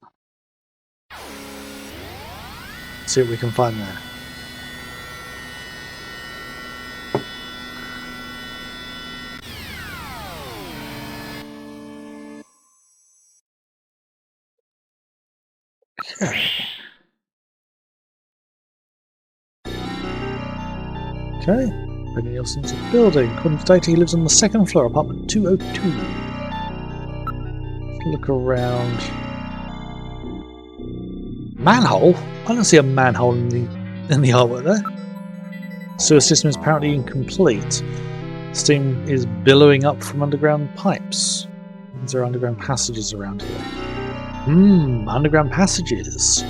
See what we can find there. Okay. Freddy Nielsen's building. According to data, he lives on the second floor, apartment 202. Let's look around. Manhole? I don't see a manhole in the artwork there. Sewer system is apparently incomplete. Steam is billowing up from underground pipes. Is there underground passages around here? Underground passages.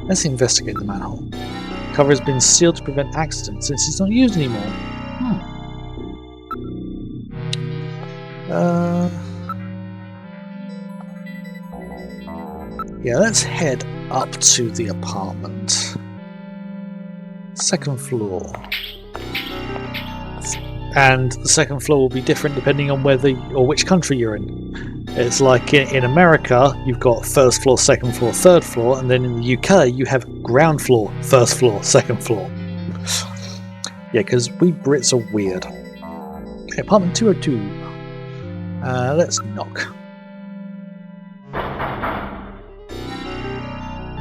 Let's investigate the manhole. Cover has been sealed to prevent accidents since it's not used anymore. Yeah, let's head up to the apartment. Second floor. And the second floor will be different depending on whether or which country you're in. It's like in America, you've got first floor, second floor, third floor, and then in the UK, you have ground floor, first floor, second floor. Yeah, because we Brits are weird. Okay, apartment 202. Let's knock.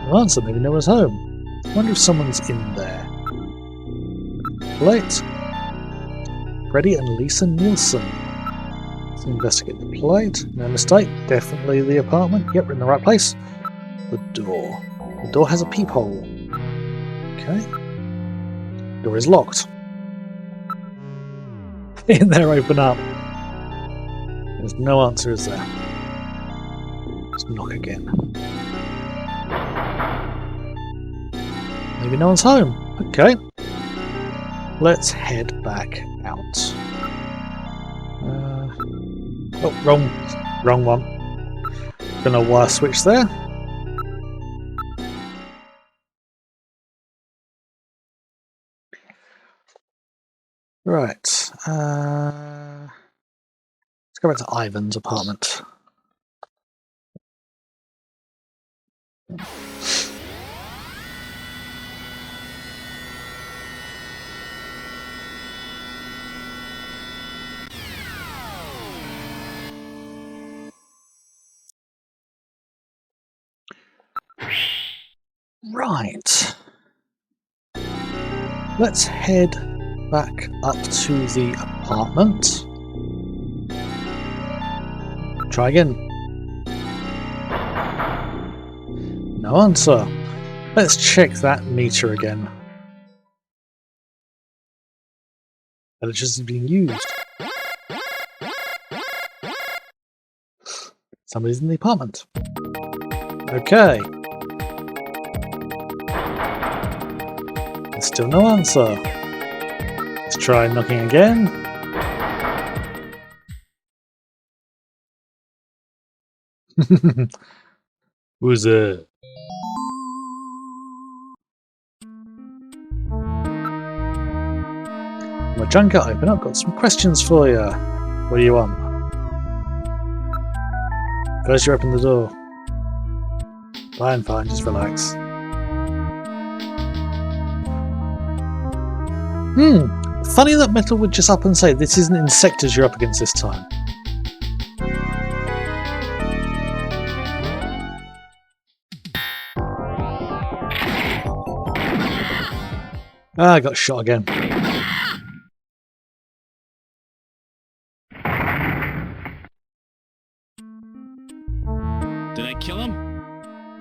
No answer, maybe no one's home. I wonder if someone's in there. Plate. Freddy and Lisa Nielsen. Let's investigate the plate. No mistake. Definitely the apartment. Yep, we're in the right place. The door. The door has a peephole. Okay. Door is locked. In there, open up. There's no answer, is there? Let's knock again. Maybe no one's home. Okay. Let's head back out. Oh, wrong one. Gonna wire switch there. Right. Let's go back to Ivan's apartment. Right. Let's head back up to the apartment. Try again. No answer. Let's check that meter again. Electricity being used. Somebody's in the apartment. Okay. There's still no answer. Let's try knocking again. Who's there? My junker open. I've got some questions for you. What do you want? First, you open the door. Fine, just relax. Funny that Metal would just up and say this isn't insectors you're up against this time. Ah, I got shot again. Did I kill him?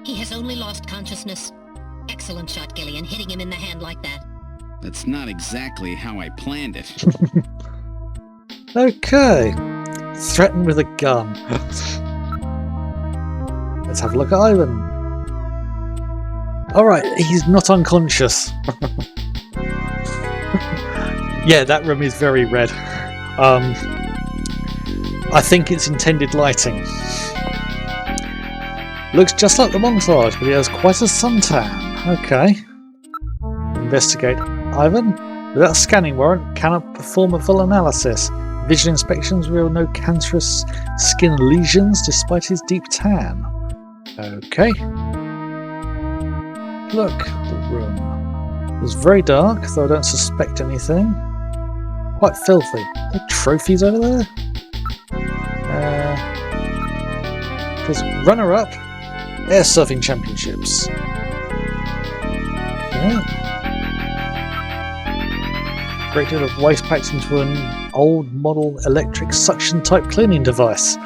He has only lost consciousness. Excellent shot, Gillian, hitting him in the hand like that. That's not exactly how I planned it. Okay. Threatened with a gun. Let's have a look at Ivan. Alright, he's not unconscious. Yeah, that room is very red. I think it's intended lighting. Looks just like the montage, but he has quite a suntan. Okay. Investigate. Ivan, without a scanning warrant, cannot perform a full analysis. Visual inspections reveal no cancerous skin lesions despite his deep tan. Okay. Look at the room. It was very dark, though I don't suspect anything. Quite filthy. Are there trophies over there? There's runner-up air surfing championships. Okay. Great deal of waste packed into an old model electric suction type cleaning device,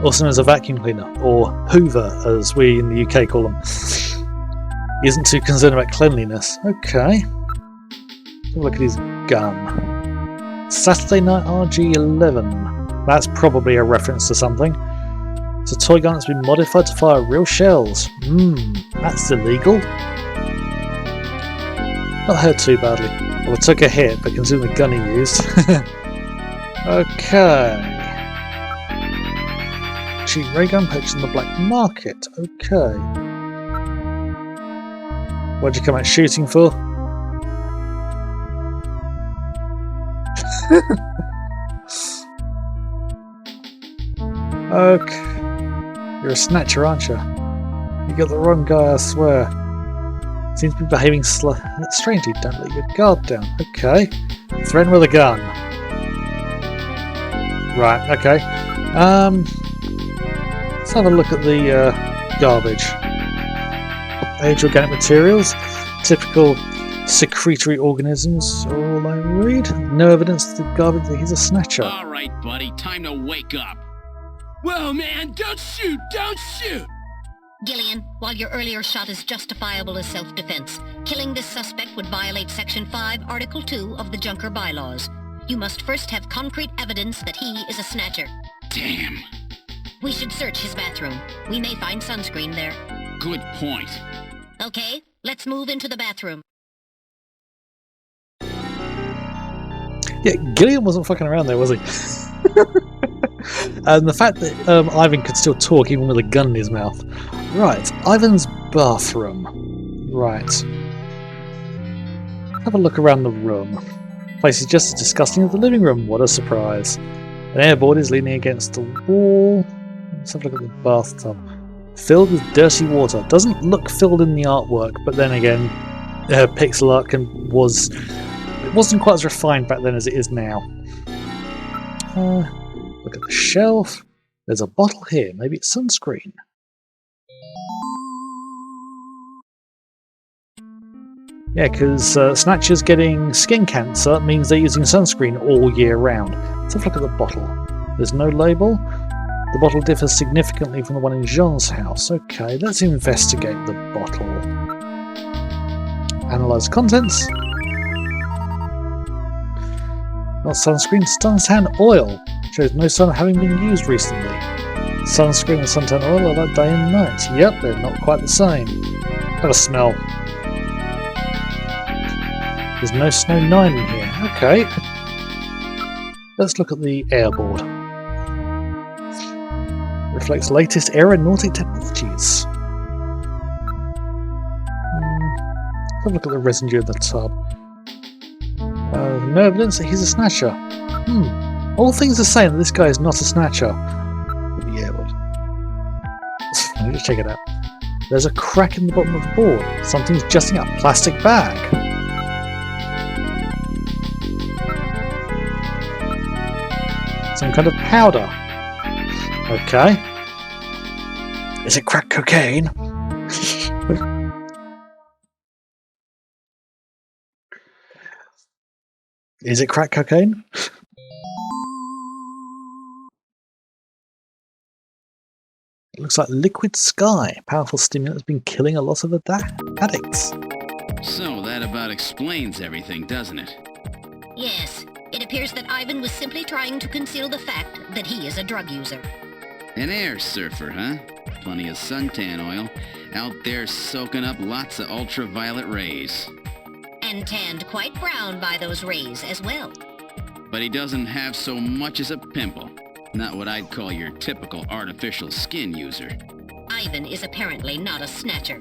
also known as a vacuum cleaner, or Hoover as we in the UK call them. He isn't too concerned about cleanliness. Okay. Have a look at his gun. Saturday Night RG-11. That's probably a reference to something. It's a toy gun that's been modified to fire real shells. That's illegal. Not hurt too badly. Well, it took a hit, but considering the gun he used. Okay. Cheap ray gun purchased on the black market. Okay. What'd you come out shooting for? Okay. You're a snatcher, aren't you? You got the wrong guy, I swear. Seems to be behaving strangely. Don't let your guard down. Okay. Threaten with a gun. Right, okay. Let's have a look at the garbage. Age organic materials. Typical secretory organisms. All I read. No evidence to the garbage that he's a snatcher. All right, buddy. Time to wake up. Whoa, man, don't shoot! Don't shoot! Gillian, while your earlier shot is justifiable as self-defense, killing this suspect would violate Section 5, Article 2 of the Junker Bylaws. You must first have concrete evidence that he is a snatcher. Damn. We should search his bathroom. We may find sunscreen there. Good point. Okay, let's move into the bathroom. Yeah, Gillian wasn't fucking around there, was he? And the fact that Ivan could still talk even with a gun in his mouth. Right, Ivan's bathroom. Right. Have a look around the room. The place is just as disgusting as the living room. What a surprise. An airboard is leaning against the wall. Let's have a look at the bathtub. Filled with dirty water. Doesn't look filled in the artwork, but then again, pixel art it wasn't quite as refined back then as it is now. Look at the shelf. There's a bottle here. Maybe it's sunscreen. Yeah, because Snatcher's getting skin cancer means they're using sunscreen all year round. Let's have a look at the bottle. There's no label. The bottle differs significantly from the one in Jean's house. Okay, let's investigate the bottle. Analyze contents. Not sunscreen, suntan oil. Shows no sign of having been used recently. Sunscreen and suntan oil are like day and night. Yep, they're not quite the same. Have a smell. There's no Snow 9 in here. Okay. Let's look at the airboard. Reflects latest aeronautic technologies. Have a look at the residue of the tub. No evidence that he's a snatcher. All things are saying that this guy is not a snatcher. The airboard. Let me just check it out. There's a crack in the bottom of the board. Something's just in a plastic bag. Some kind of powder. Okay. Is it crack cocaine? Is it crack cocaine? It looks like liquid sky. Powerful stimulant has been killing a lot of addicts. So that about explains everything, doesn't it? Yes, it appears that Ivan was simply trying to conceal the fact that he is a drug user. An air surfer, huh? Plenty of suntan oil. Out there soaking up lots of ultraviolet rays. And tanned quite brown by those rays as well. But he doesn't have so much as a pimple. Not what I'd call your typical artificial skin user. Ivan is apparently not a snatcher.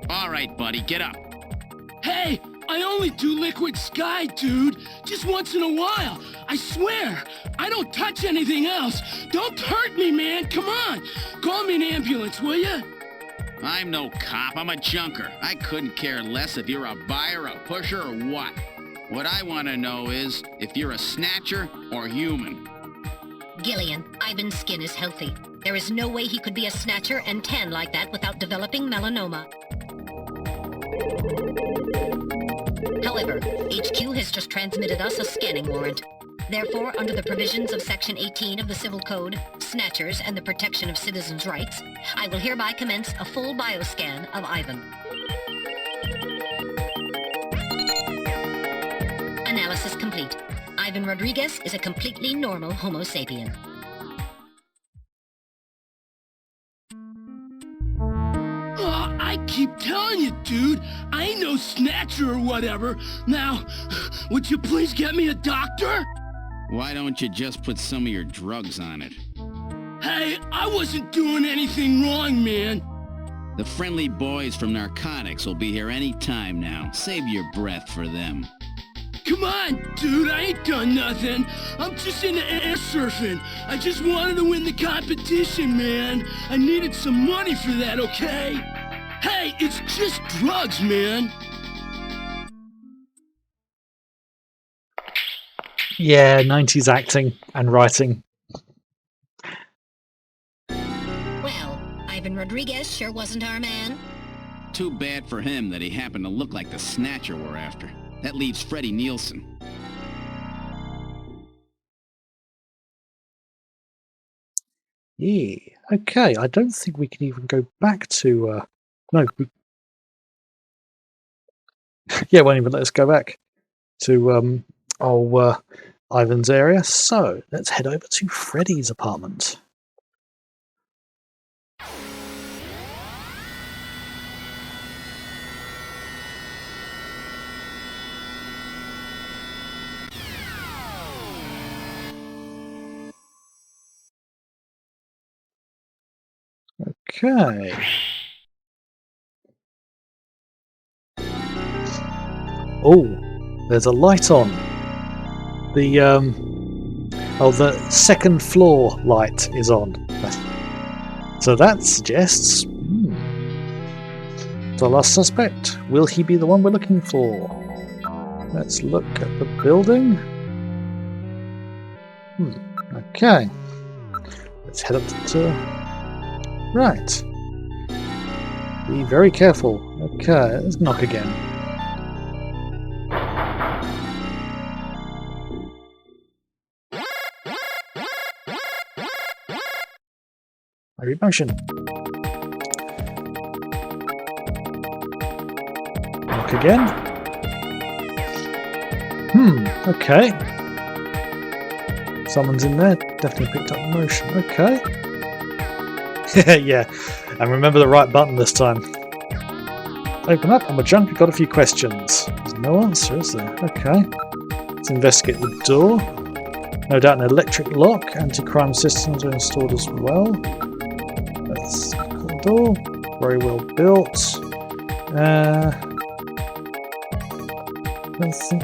All right, buddy, get up. Hey, I only do liquid sky, dude. Just once in a while. I swear. I don't touch anything else. Don't hurt me, man. Come on. Call me an ambulance, will ya? I'm no cop, I'm a junker. I couldn't care less if you're a buyer, a pusher, or what. What I want to know is if you're a snatcher or human. Gillian, Ivan's skin is healthy. There is no way he could be a snatcher and tan like that without developing melanoma. However, HQ has just transmitted us a scanning warrant. Therefore, under the provisions of Section 18 of the Civil Code, Snatchers and the Protection of Citizens' Rights, I will hereby commence a full bioscan of Ivan. Analysis complete. Ivan Rodriguez is a completely normal Homo sapien. I keep telling you, dude. I ain't no snatcher or whatever. Now, would you please get me a doctor? Why don't you just put some of your drugs on it? Hey, I wasn't doing anything wrong, man. The friendly boys from narcotics will be here any time now. Save your breath for them. Come on, dude, I ain't done nothing. I'm just into air surfing. I just wanted to win the competition, man. I needed some money for that, okay? Hey, it's just drugs, man. Yeah, 90s acting and writing. Well, Ivan Rodriguez sure wasn't our man. Too bad for him that he happened to look like the snatcher we're after. That leaves Freddie Nielsen. Yeah, okay, I don't think we can even go back to... no, yeah, it won't even let us go back to Ivan's area. So, let's head over to Freddie's apartment. Okay. Oh, there's a light on. The second floor light is on. So that suggests... the last suspect. Will he be the one we're looking for? Let's look at the building. Okay. Let's head up to... Right. Be very careful. Okay, let's knock again. Maybe motion. Look again. Okay. Someone's in there. Definitely picked up motion. Okay. Yeah. And remember the right button this time. Open up. I'm a junkie. Got a few questions. There's no answer, is there? Okay. Let's investigate the door. No doubt an electric lock. Anti-crime systems are installed as well. Let's look at the door. Very well built. I think.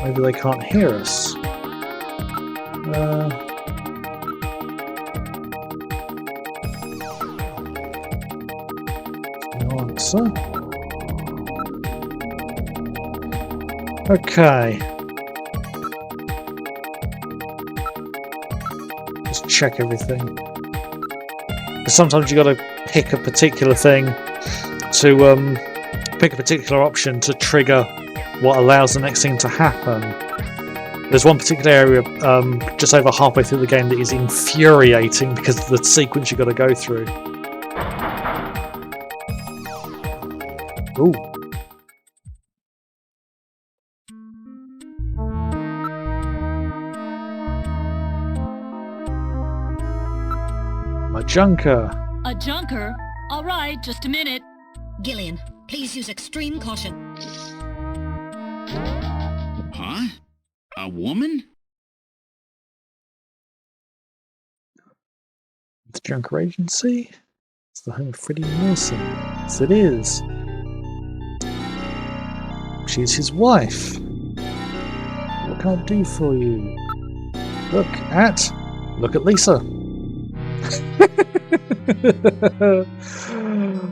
Maybe they can't hear us. No answer. Okay. Just check everything. Because sometimes you got to pick a particular thing to pick a particular option to trigger what allows the next thing to happen. There's one particular area just over halfway through the game that is infuriating because of the sequence you've got to go through. Ooh. My junker. A junker? All right, just a minute. Gillian, please use extreme caution. Huh? A woman? The Junker Agency? It's the home of Freddie Nielsen. Yes, it is. She's his wife. What can I do for you? Look at Lisa.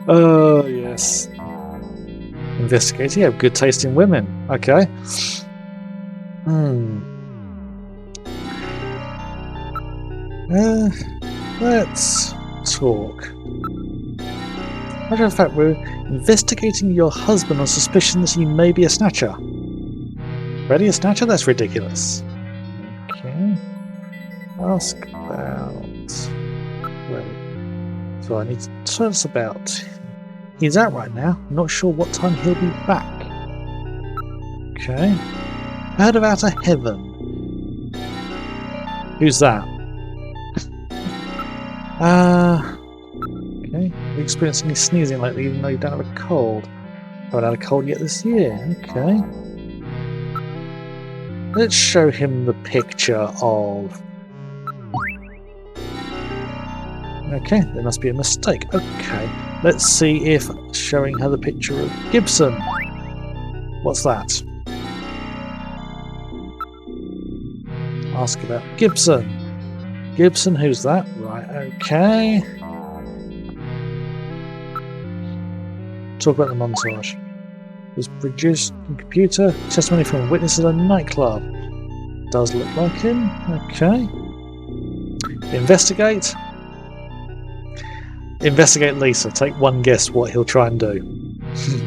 Oh, yes. Investigating. You have good taste in women. Okay. Let's talk. Matter of fact, we're investigating your husband on suspicion that he may be a snatcher. Ready, a snatcher? That's ridiculous. Okay. Ask about... Well... So I need to tell us about... He's out right now. Not sure what time he'll be back. Okay. Heard of Outer Heaven. Who's that? Okay. You experienced any sneezing lately even though you don't have a cold? Haven't had a cold yet this year. Okay. Let's show him the picture of... Okay, there must be a mistake. Okay. Let's see if showing her the picture of Gibson. What's that? Ask about Gibson. Gibson, who's that? Right, okay. Talk about the montage. It was produced on computer. Testimony from a witness at a nightclub. Does look like him. Okay. Investigate. Investigate Lisa. Take one guess what he'll try and do.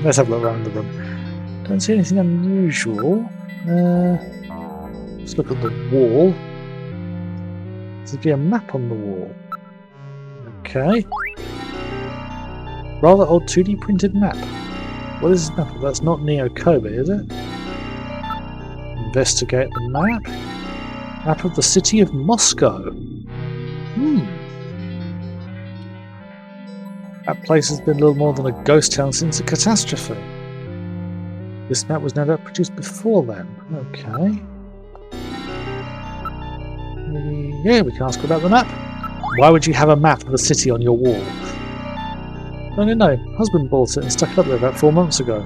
Let's have a look around the room. Don't see anything unusual. Let's look at the wall. There's be a map on the wall. Okay. Rather old 2D printed map. What is this map? That's not Neo-Kobe, is it? Investigate the map. Map of the city of Moscow. That place has been little more than a ghost town since the catastrophe. This map was no doubt produced before then. Okay. Yeah, we can ask about the map. Why would you have a map of the city on your wall? No. Husband bought it and stuck it up there about 4 months ago.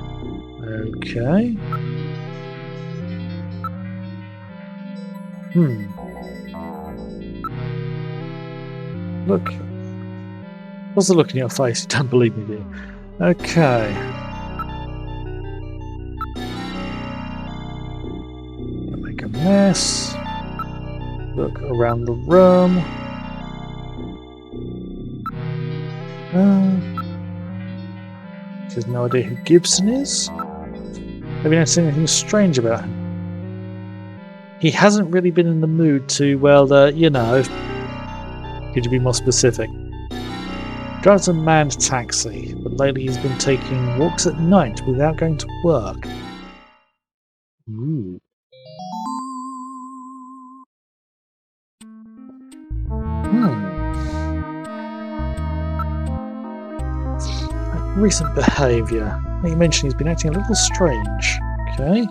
Okay. Look. What's the look in your face? You don't believe me, do you? Okay. Make a mess. Look around the room. She has no idea who Gibson is. Have you noticed anything strange about him? He hasn't really been in the mood to, well, you know... Could you be more specific? Drives a manned taxi, but lately he's been taking walks at night without going to work. Ooh. Recent behaviour. You mentioned he's been acting a little strange. Okay.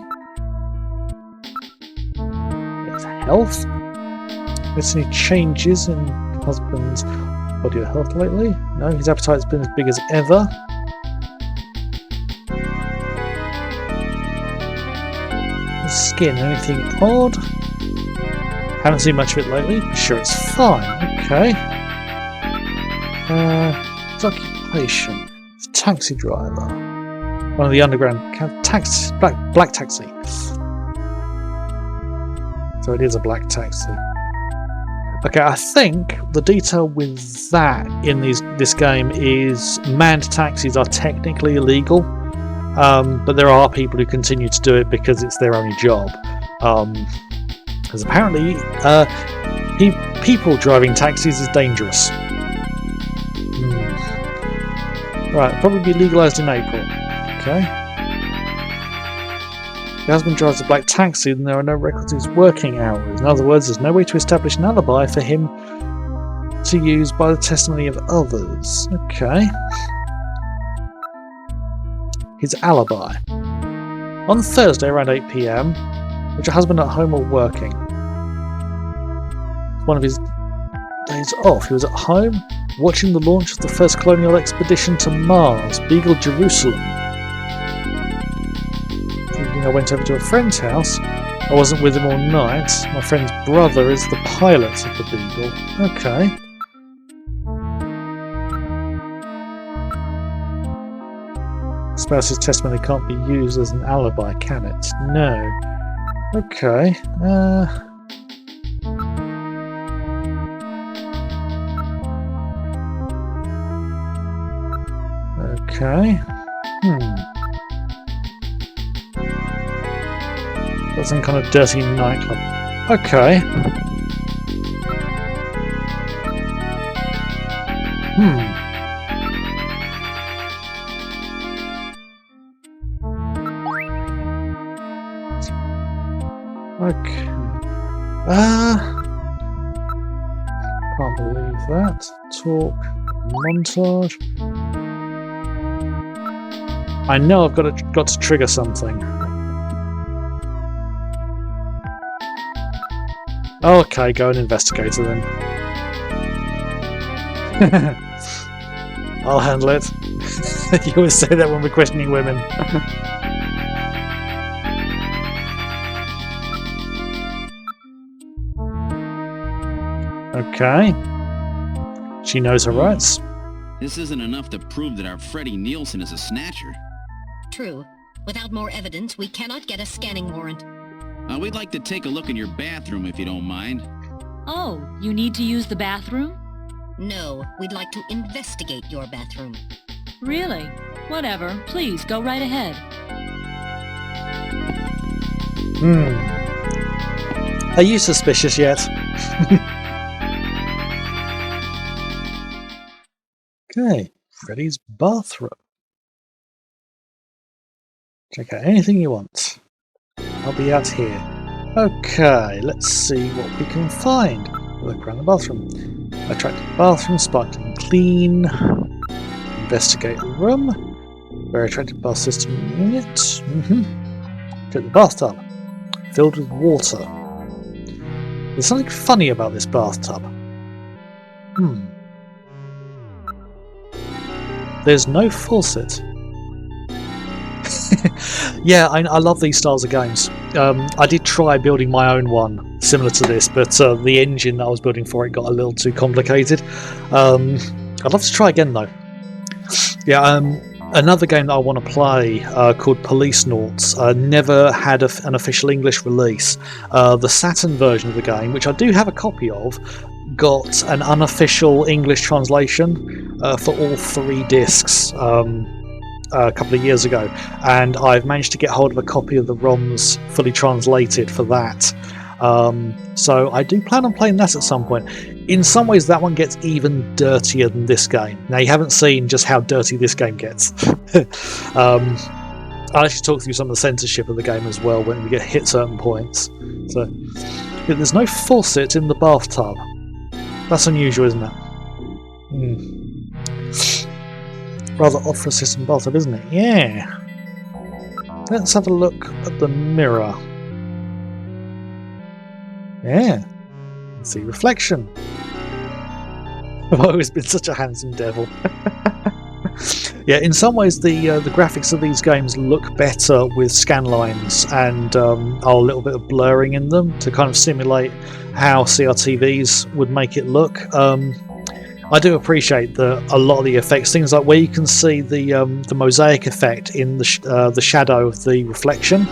His health. There's any changes in husband's body or health lately? No, his appetite's been as big as ever. His skin, anything odd? Haven't seen much of it lately. Sure, it's fine. Okay. His occupation. He's a taxi driver. One of the underground taxis. Black taxi. So it is a black taxi. Okay, I think the detail with that in this game is manned taxis are technically illegal, but there are people who continue to do it because it's their only job. Because apparently, people driving taxis is dangerous. Right, probably be legalised in April. Okay. Your husband drives a black taxi and there are no records of his working hours. In other words, there's no way to establish an alibi for him to use by the testimony of others. Okay. His alibi. On Thursday around 8 PM, was your husband at home or working? One of his days off. He was at home watching the launch of the first colonial expedition to Mars, Beagle Jerusalem. I went over to a friend's house. I wasn't with him all night. My friend's brother is the pilot of the Beagle. Okay. Spouse's testimony can't be used as an alibi, can it? No. Okay. Okay. Got some kind of dirty nightclub. Okay. Okay. Can't believe that. Talk. Montage. I know I've got to trigger something. Okay, go and investigate it then. I'll handle it. You always say that when we're questioning women. Okay. She knows her rights. This isn't enough to prove that our Freddie Nielsen is a snatcher. True. Without more evidence, we cannot get a scanning warrant. We'd like to take a look in your bathroom if you don't mind. Oh, you need to use the bathroom? No, we'd like to investigate your bathroom. Really? Whatever. Please, go right ahead. Are you suspicious yet? Okay, Freddy's bathroom. Check out anything you want. I'll be out here. Okay, let's see what we can find. Look around the bathroom. Attractive bathroom, sparkling clean. Investigate the room. Very attractive bath system unit. Check the bathtub. Filled with water. There's something funny about this bathtub. There's no faucet. Yeah, I love these styles of games. I did try building my own one similar to this, but the engine that I was building for it got a little too complicated. I'd love to try again though. Yeah, another game that I want to play called Police Noughts never had an official English release. The Saturn version of the game, which I do have a copy of, got an unofficial English translation for all 3 discs. a couple of years ago, and I've managed to get hold of a copy of the ROMs fully translated for that. So I do plan on playing that at some point. In some ways, that one gets even dirtier than this game. Now, you haven't seen just how dirty this game gets. I'll actually talk through some of the censorship of the game as well when we hit certain points. So, yeah, there's no faucet in the bathtub. That's unusual, isn't it? Rather odd for a system bathtub, isn't it? Yeah. Let's have a look at the mirror. Yeah. Let's see reflection. I've always been such a handsome devil. Yeah, in some ways the graphics of these games look better with scan lines and a little bit of blurring in them to kind of simulate how CRTVs would make it look. I do appreciate that a lot of the effects, things like where you can see the mosaic effect in the shadow of the reflection,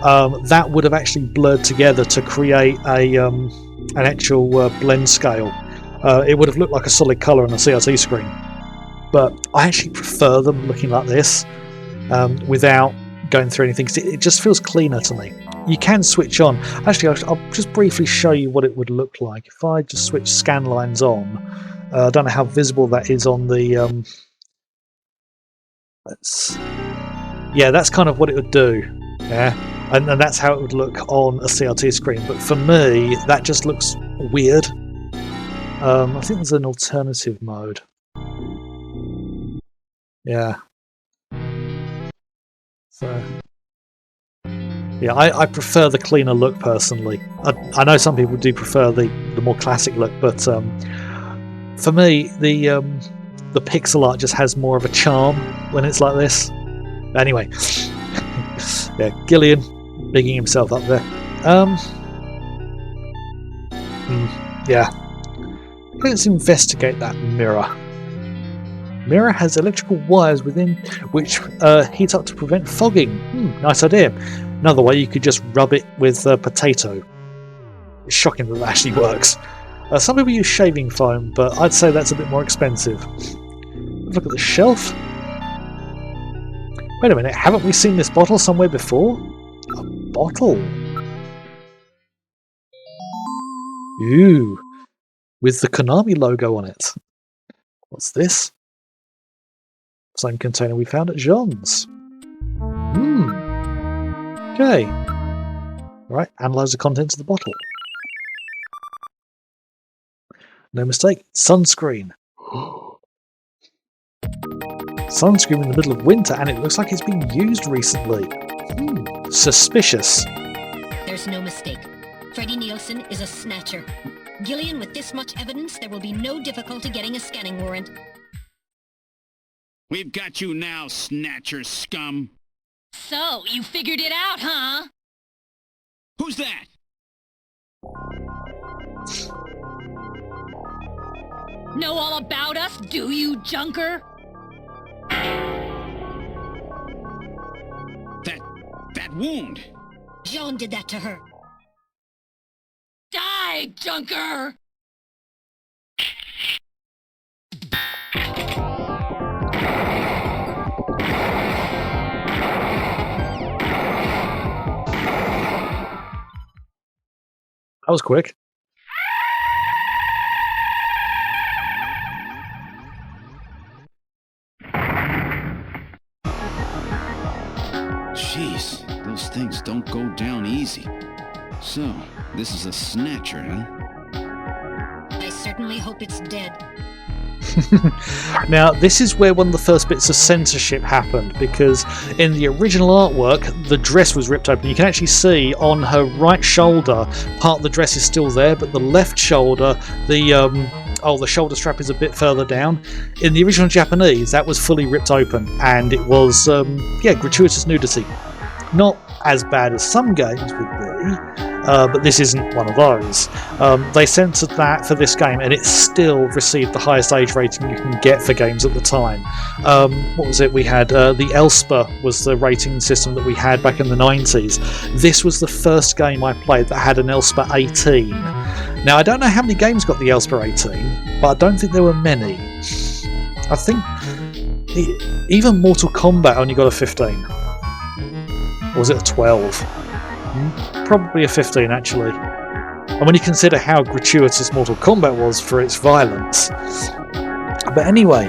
that would have actually blurred together to create an actual blend scale. It would have looked like a solid colour on a CRT screen. But I actually prefer them looking like this without going through anything, because it just feels cleaner to me. You can switch on. Actually, I'll just briefly show you what it would look like. If I just switch scan lines on, I don't know how visible that is on the... yeah, that's kind of what it would do. Yeah, and that's how it would look on a CRT screen. But for me, that just looks weird. I think there's an alternative mode. Yeah. So, yeah, I prefer the cleaner look personally. I know some people do prefer the more classic look, but for me, the pixel art just has more of a charm when it's like this. Anyway, yeah, Gillian bigging himself up there. Yeah, let's investigate that mirror. Mirror has electrical wires within which heat up to prevent fogging. Nice idea. Another way, you could just rub it with potato. It's shocking that actually works. Some people use shaving foam, but I'd say that's a bit more expensive. Look at the shelf. Wait a minute, haven't we seen this bottle somewhere before? A bottle? Ooh, with the Konami logo on it. What's this? Same container we found at Jean's. Okay. Right, analyse the contents of the bottle. No mistake, sunscreen. Sunscreen in the middle of winter, and it looks like it's been used recently. Suspicious. There's no mistake. Freddie Nielsen is a snatcher. Gillian, with this much evidence, there will be no difficulty getting a scanning warrant. We've got you now, Snatcher scum. So, you figured it out, huh? Who's that? Know all about us, do you, junker? That wound. Jean did that to her. Die, junker! That was quick. Jeez, those things don't go down easy. So, this is a snatcher, huh? I certainly hope it's dead. Now, this is where one of the first bits of censorship happened, because in the original artwork, the dress was ripped open. You can actually see on her right shoulder, part of the dress is still there, but the left shoulder, the shoulder strap is a bit further down. In the original Japanese, that was fully ripped open, and it was, gratuitous nudity. Not as bad as some games would be, but this isn't one of those. They censored that for this game, and it still received the highest age rating you can get for games at the time. What was it? We had the ELSPA was the rating system that we had back in the 90s. This was the first game I played that had an ELSPA 18. Now, I don't know how many games got the ELSPA 18, but I don't think there were many. I think even Mortal Kombat only got a 15. Or was it a 12? Probably a 15 actually. And when you consider how gratuitous Mortal Kombat was for its violence. But anyway,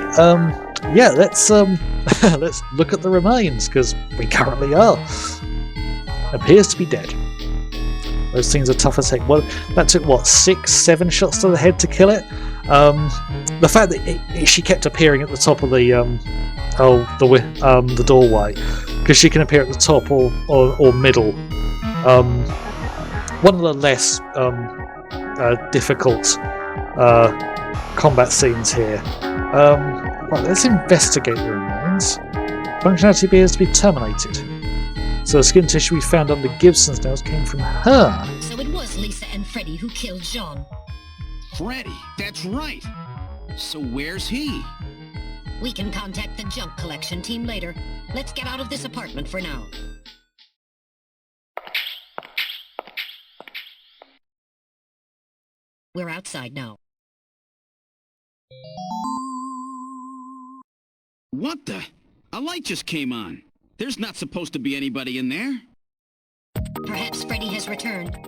yeah, let's let's look at the remains, because we currently are. Appears to be dead. Those things are tough as heck. Well, that took what, 6-7 shots to the head to kill it. The fact that she kept appearing at the top of the the doorway, because she can appear at the top or middle. One of the less difficult combat scenes here. Right, let's investigate the remains. Functionality appears to be terminated. So the skin tissue we found under Gibson's nails came from her. So it was Lisa and Freddy who killed Jean. Freddy, that's right. So where's he? We can contact the junk collection team later. Let's get out of this apartment for now. We're outside now. What the? A light just came on. There's not supposed to be anybody in there. Perhaps Freddy has returned.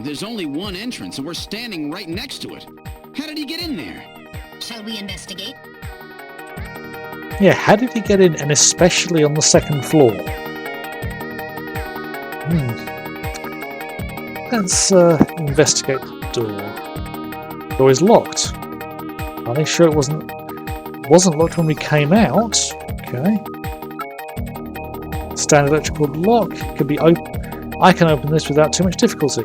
There's only one entrance, and we're standing right next to it. How did he get in there? Shall we investigate? Yeah, how did he get in, and especially on the second floor? Let's investigate the door. The door is locked. Are they sure it wasn't locked when we came out? Okay. Standard electrical lock can be open. I can open this without too much difficulty.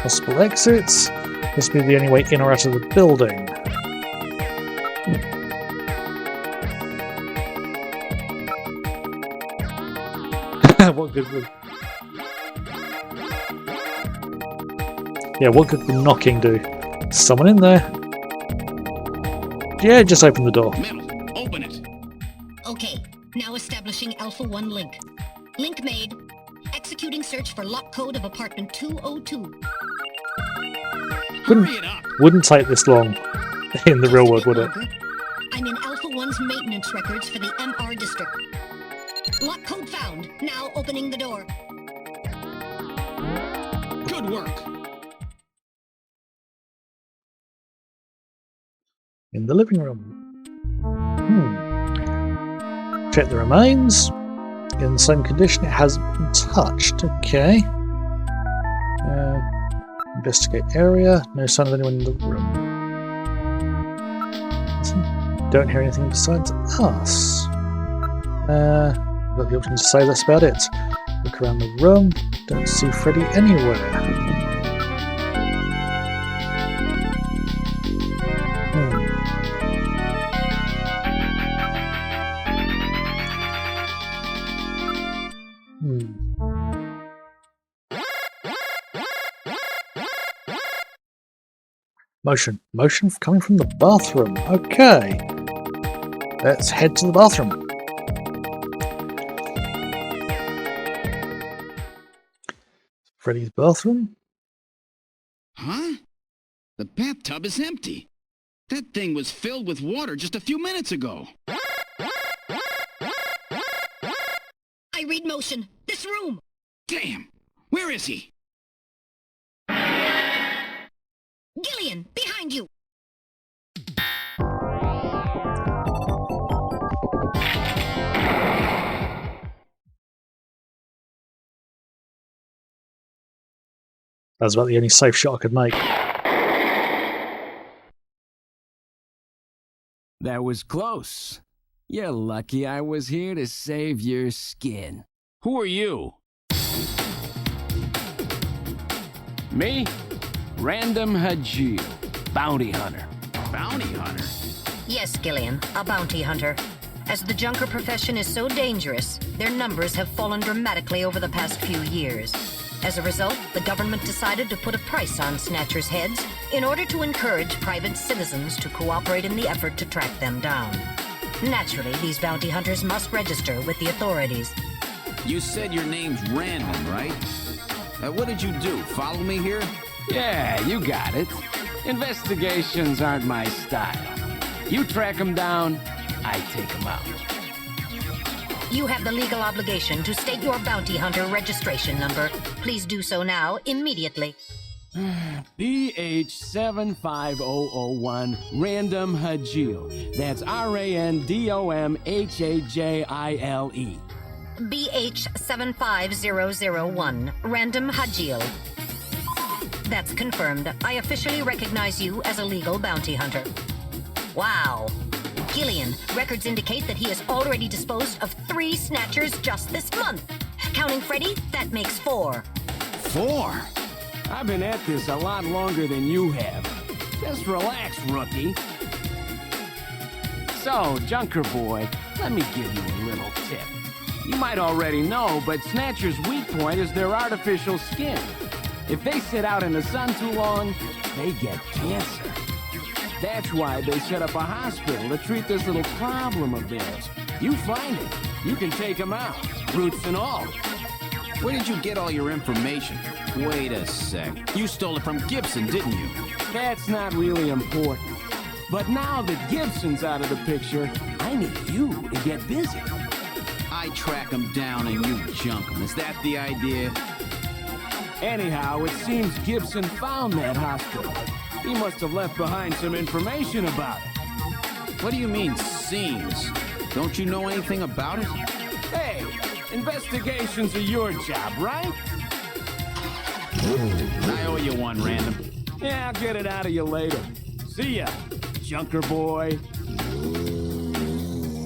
Possible exits. This will be the only way in or out of the building. What good would... Yeah, what good would knocking do? Someone in there? Yeah, just open the door. Metal, open it. Okay, now establishing Alpha 1 link. Link made. Executing search for lock code of apartment 202. Hurry it up. Wouldn't take this long in the real world, would it? I'm in Alpha 1's maintenance records for the MR district. Lock code found. Now opening the door. Good work. In the living room. Check the remains. In the same condition, it hasn't been touched. Okay. Investigate area. No sign of anyone in the room. Don't hear anything besides us. Got the option to say this about it. Look around the room. Don't see Freddy anywhere. Motion coming from the bathroom. Okay. Let's head to the bathroom. Freddy's bathroom. Huh? The bathtub is empty. That thing was filled with water just a few minutes ago. I read motion. This room. Damn. Where is he? Gillian, behind you. That was about the only safe shot I could make. That was close. You're lucky I was here to save your skin. Who are you? Me? Random Hajil, bounty hunter. Bounty hunter? Yes, Gillian, a bounty hunter. As the junker profession is so dangerous, their numbers have fallen dramatically over the past few years. As a result, the government decided to put a price on Snatcher's heads in order to encourage private citizens to cooperate in the effort to track them down. Naturally, these bounty hunters must register with the authorities. You said your name's Random, right? What did you do? Follow me here? Yeah, you got it. Investigations aren't my style. You track them down, I take them out. You have the legal obligation to state your bounty hunter registration number. Please do so now, immediately. BH75001 Random Hajile. That's RANDOMHAJILE. BH75001, Random Hajile. That's confirmed. I officially recognize you as a legal bounty hunter. Wow. Gillian, records indicate that he has already disposed of 3 snatchers just this month. Counting Freddy, that makes 4. 4? I've been at this a lot longer than you have. Just relax, rookie. So, Junker Boy, let me give you a little tip. You might already know, but Snatcher's weak point is their artificial skin. If they sit out in the sun too long, they get cancer. That's why they set up a hospital to treat this little problem of theirs. You find it, you can take them out, roots and all. Where did you get all your information? Wait a sec. You stole it from Gibson, didn't you? That's not really important. But now that Gibson's out of the picture, I need you to get busy. I track him down and you junk him. Is that the idea? Anyhow, it seems Gibson found that hospital. He must have left behind some information about it. What do you mean, seems? Don't you know anything about it? Hey, investigations are your job, right? I owe you one, Random. Yeah, I'll get it out of you later. See ya, Junker Boy.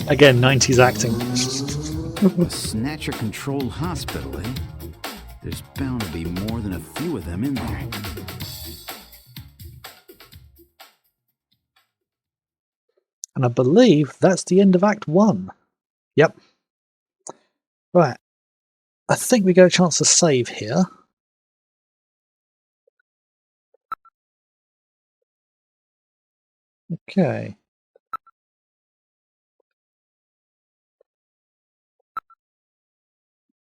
Again, 90s acting. A Snatcher-controlled hospital, eh? There's bound to be more than a few of them in there. And I believe that's the end of Act 1. Yep. Right. I think we get a chance to save here. Okay.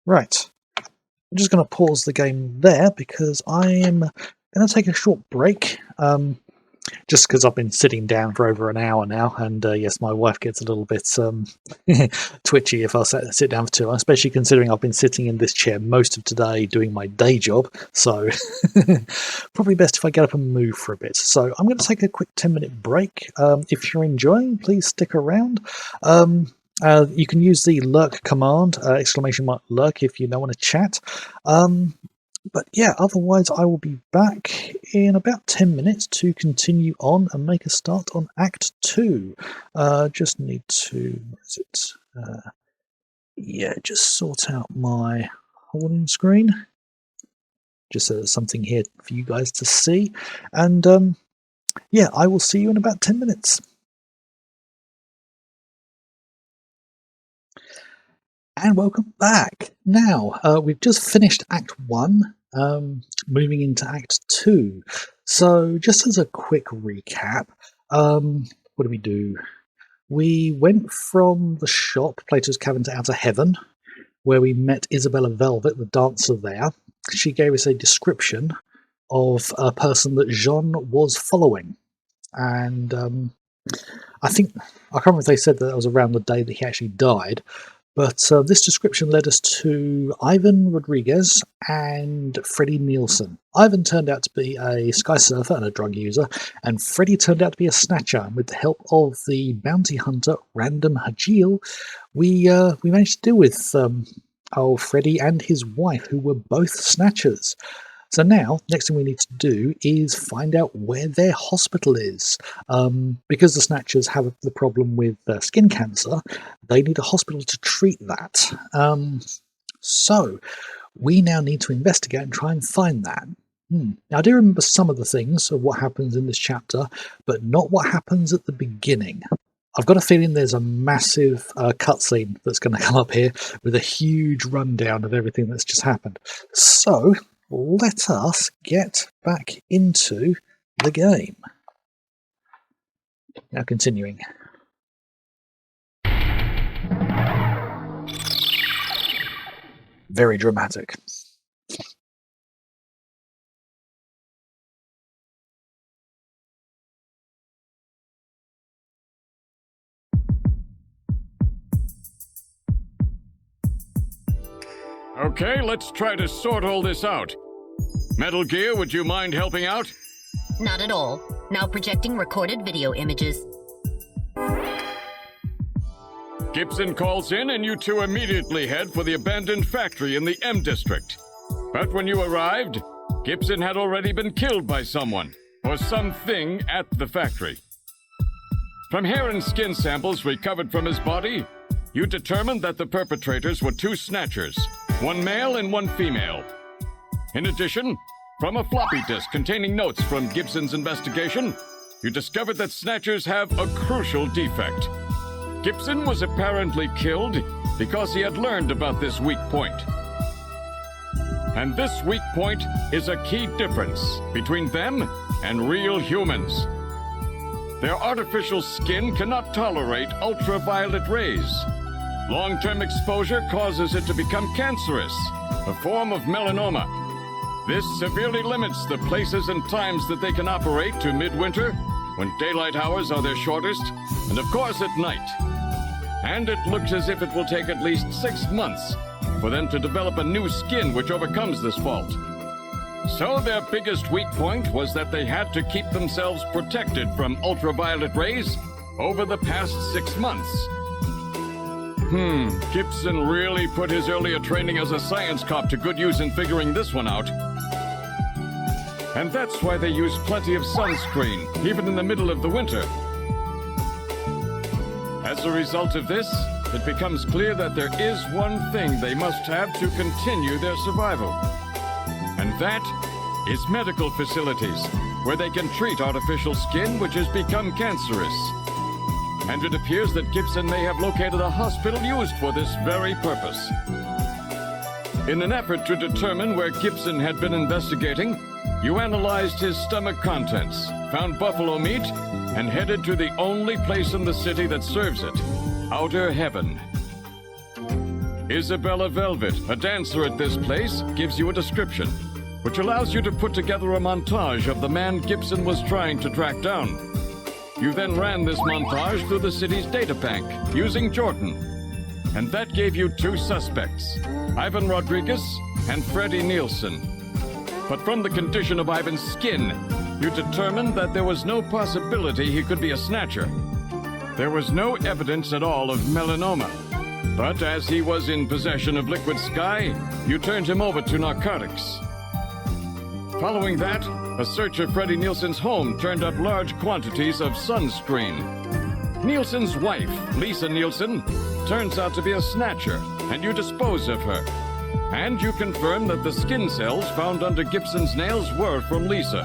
Right. I'm just going to pause the game there because I am going to take a short break. Just because I've been sitting down for over an hour now, and yes, my wife gets a little bit twitchy if I sit down for too long, especially considering I've been sitting in this chair most of today doing my day job, so probably best if I get up and move for a bit. So I'm going to take a quick 10-minute break. If you're enjoying, please stick around. You can use the lurk command, !lurk, if you don't want to chat. But yeah, otherwise I will be back in about 10 minutes to continue on and make a start on Act 2. Just need to, where is it? Yeah, just sort out my holding screen. Just so there's something here for you guys to see. And yeah, I will see you in about 10 minutes. And welcome back. Now, we've just finished Act 1, moving into Act 2. So, just as a quick recap, what did we do? We went from the shop, Plato's Cavern, to Outer Heaven, where we met Isabella Velvet, the dancer there. She gave us a description of a person that Jean was following. And I can't remember if they said that was around the day that he actually died. But this description led us to Ivan Rodriguez and Freddie Nielsen. Ivan turned out to be a sky surfer and a drug user, and Freddie turned out to be a snatcher. And with the help of the bounty hunter Random Hajile, we managed to deal with Freddie and his wife, who were both snatchers. So now, next thing we need to do is find out where their hospital is. Because the Snatchers have the problem with skin cancer, they need a hospital to treat that. So we now need to investigate and try and find that. Now, I do remember some of the things of what happens in this chapter, but not what happens at the beginning. I've got a feeling there's a massive cutscene that's going to come up here with a huge rundown of everything that's just happened. So let us get back into the game. Now continuing. Very dramatic. Okay, let's try to sort all this out. Metal Gear, would you mind helping out? Not at all. Now projecting recorded video images. Gibson calls in and you two immediately head for the abandoned factory in the M District. But when you arrived, Gibson had already been killed by someone, or something at the factory. From hair and skin samples recovered from his body, you determined that the perpetrators were two Snatchers, one male and one female. In addition, from a floppy disk containing notes from Gibson's investigation, you discovered that Snatchers have a crucial defect. Gibson was apparently killed because he had learned about this weak point. And this weak point is a key difference between them and real humans. Their artificial skin cannot tolerate ultraviolet rays. Long-term exposure causes it to become cancerous, a form of melanoma. This severely limits the places and times that they can operate to midwinter, when daylight hours are their shortest, and of course at night. And it looks as if it will take at least 6 months for them to develop a new skin which overcomes this fault. So their biggest weak point was that they had to keep themselves protected from ultraviolet rays over the past 6 months. Gibson really put his earlier training as a science cop to good use in figuring this one out. And that's why they use plenty of sunscreen, even in the middle of the winter. As a result of this, it becomes clear that there is one thing they must have to continue their survival. And that is medical facilities, where they can treat artificial skin which has become cancerous. And it appears that Gibson may have located a hospital used for this very purpose. In an effort to determine where Gibson had been investigating, you analyzed his stomach contents, found buffalo meat, and headed to the only place in the city that serves it, Outer Heaven. Isabella Velvet, a dancer at this place, gives you a description, which allows you to put together a montage of the man Gibson was trying to track down. You then ran this montage through the city's data bank, using Jordan. And that gave you 2 suspects, Ivan Rodriguez and Freddie Nielsen. But from the condition of Ivan's skin, you determined that there was no possibility he could be a Snatcher. There was no evidence at all of melanoma. But as he was in possession of liquid sky, you turned him over to narcotics. Following that, a search of Freddie Nielsen's home turned up large quantities of sunscreen. Nielsen's wife, Lisa Nielsen, turns out to be a Snatcher, and you dispose of her. And you confirm that the skin cells found under Gibson's nails were from Lisa.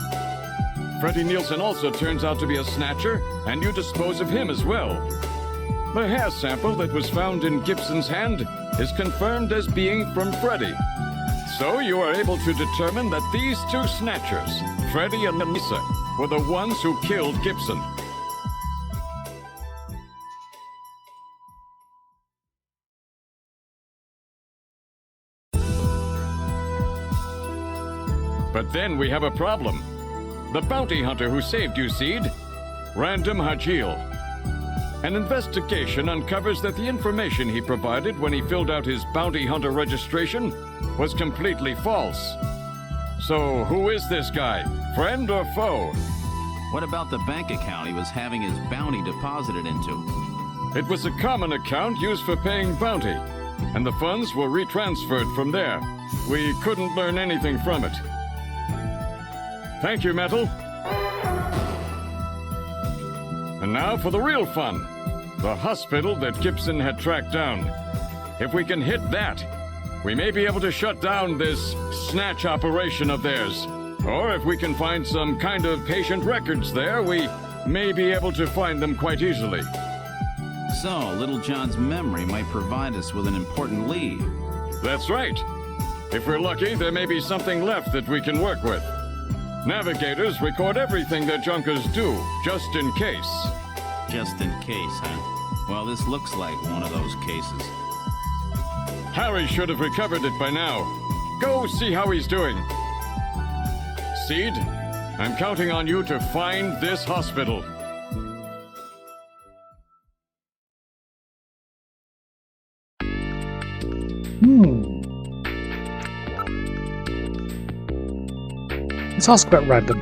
Freddie Nielsen also turns out to be a Snatcher, and you dispose of him as well. The hair sample that was found in Gibson's hand is confirmed as being from Freddie. So you are able to determine that these 2 Snatchers, Freddie and Lisa, were the ones who killed Gibson. But then we have a problem. The bounty hunter who saved you, Seed, Random Hajil. An investigation uncovers that the information he provided when he filled out his bounty hunter registration was completely false. So who is this guy? Friend or foe? What about the bank account he was having his bounty deposited into? It was a common account used for paying bounty, and the funds were retransferred from there. We couldn't learn anything from it. Thank you, Metal. And now for the real fun. The hospital that Gibson had tracked down. If we can hit that, we may be able to shut down this snatch operation of theirs. Or if we can find some kind of patient records there, we may be able to find them quite easily. So, Little John's memory might provide us with an important lead. That's right. If we're lucky, there may be something left that we can work with. Navigators record everything their junkers do, just in case. Just in case, huh? Well, this looks like one of those cases. Harry should have recovered it by now. Go see how he's doing. Seed, I'm counting on you to find this hospital. let's ask about Random.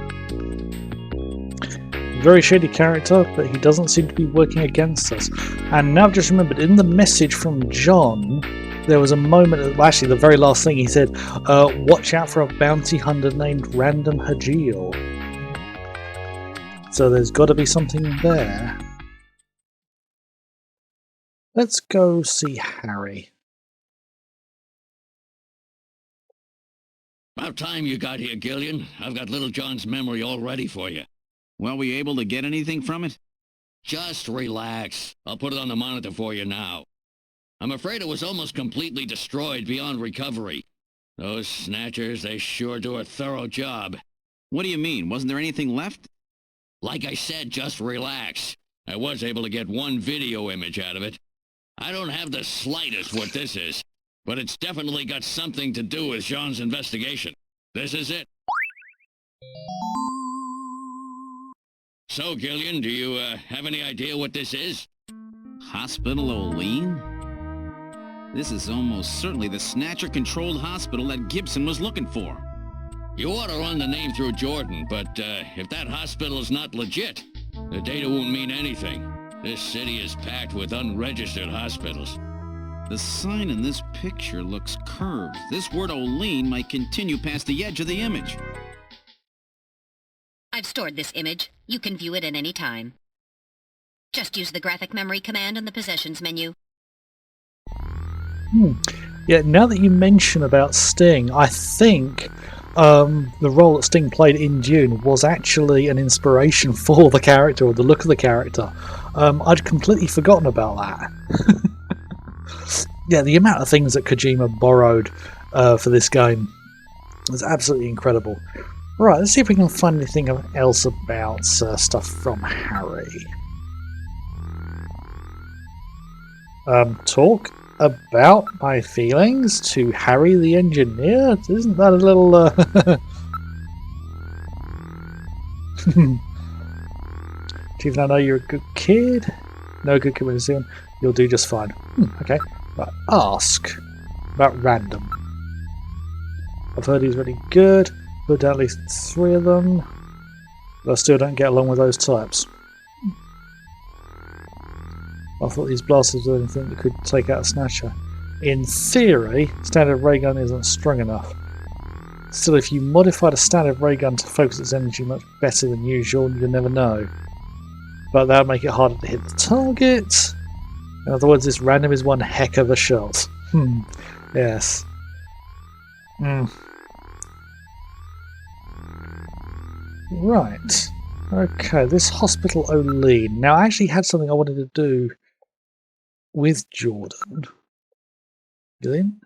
Very shady character, but he doesn't seem to be working against us. And now I've just remembered, in the message from John, there was a moment, well, actually the very last thing he said, watch out for a bounty hunter named Random Hideo. So there's got to be something there. Let's go see Harry. About time you got here, Gillian. I've got Little John's memory all ready for you. Well, were you able to get anything from it? Just relax. I'll put it on the monitor for you now. I'm afraid it was almost completely destroyed beyond recovery. Those Snatchers, they sure do a thorough job. What do you mean? Wasn't there anything left? Like I said, just relax. I was able to get one video image out of it. I don't have the slightest what this is, but it's definitely got something to do with Jean's investigation. This is it. So, Gillian, do you have any idea what this is? Hospital O'Lean? This is almost certainly the Snatcher-controlled hospital that Gibson was looking for. You ought to run the name through Jordan, but if that hospital is not legit, the data won't mean anything. This city is packed with unregistered hospitals. The sign in this picture looks curved. This word O'Lean might continue past the edge of the image. I've stored this image. You can view it at any time. Just use the graphic memory command in the possessions menu. Yeah, now that you mention about Sting, I think the role that Sting played in Dune was actually an inspiration for the character, or the look of the character. I'd completely forgotten about that. Yeah, the amount of things that Kojima borrowed for this game was absolutely incredible. Right, let's see if we can find anything else about stuff from Harry. Talk about my feelings to Harry the engineer? Isn't that a little... Even I know you're a good kid. No good kid when you see him. You'll do just fine. Okay. Right. Ask about Random. I've heard he's really good. Put down at least 3 of them. But I still don't get along with those types. I thought these blasters were anything that could take out a Snatcher. In theory, standard ray gun isn't strong enough. Still, if you modified a standard ray gun to focus its energy much better than usual, you'll never know. But that would make it harder to hit the target. In other words, this Random is one heck of a shot. Yes. Right. Okay, this Hospital O'Lean. Now, I actually had something I wanted to do with Jordan. Gillian?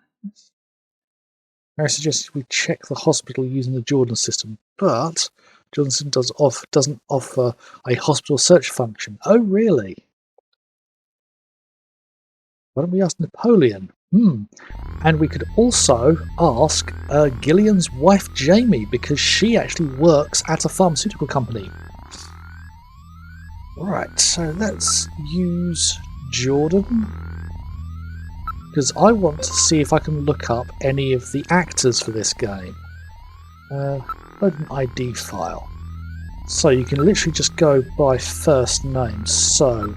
I suggested we check the hospital using the Jordan system, but Jordan system doesn't offer a hospital search function. Oh, really? Why don't we ask Napoleon? And we could also ask Gillian's wife Jamie, because she actually works at a pharmaceutical company. Right, so let's use Jordan, because I want to see if I can look up any of the actors for this game. Load an ID file. So you can literally just go by first name. So,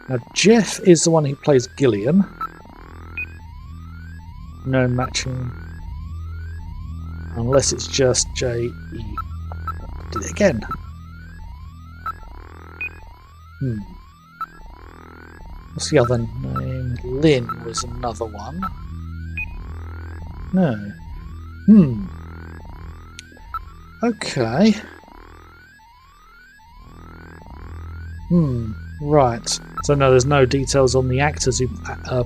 now Jeff is the one who plays Gillian. No matching, unless it's just J-E. Did it again. What's the other name? Lynn was another one. No. Okay. Right. So no, there's no details on the actors who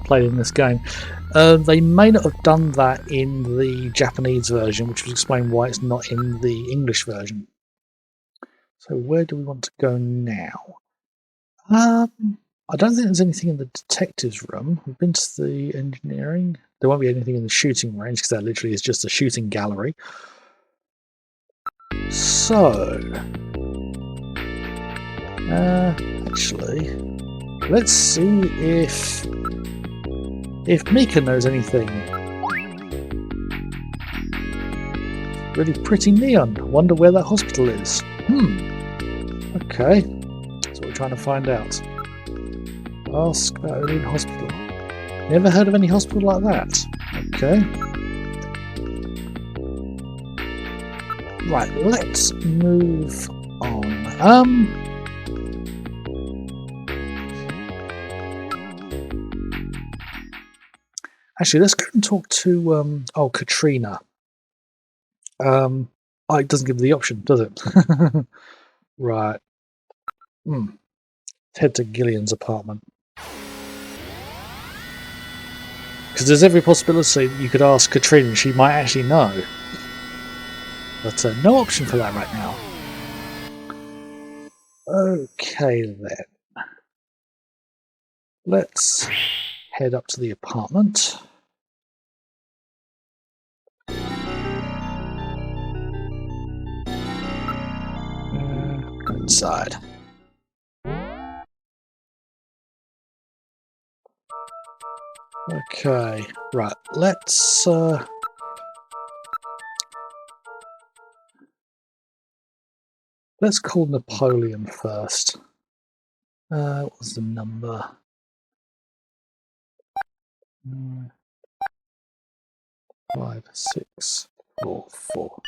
played in this game. They may not have done that in the Japanese version, which would explain why it's not in the English version. So where do we want to go now? I don't think there's anything in the detectives room. We've been to the engineering. There won't be anything in the shooting range, because that literally is just a shooting gallery. So, actually, let's see if Mika knows anything. Really pretty neon. Wonder where that hospital is. Okay. That's what we're trying to find out. Ask about Alien Hospital. Never heard of any hospital like that. Okay. Right, let's move on. Actually, let's go and talk to Katrina. Oh, it doesn't give the option, does it? Right. Head to Gillian's apartment. Because there's every possibility that you could ask Katrina and she might actually know. But no option for that right now. Okay then. Let's head up to the apartment. Go inside. Okay, right, let's call Napoleon first. What was the number? 5644.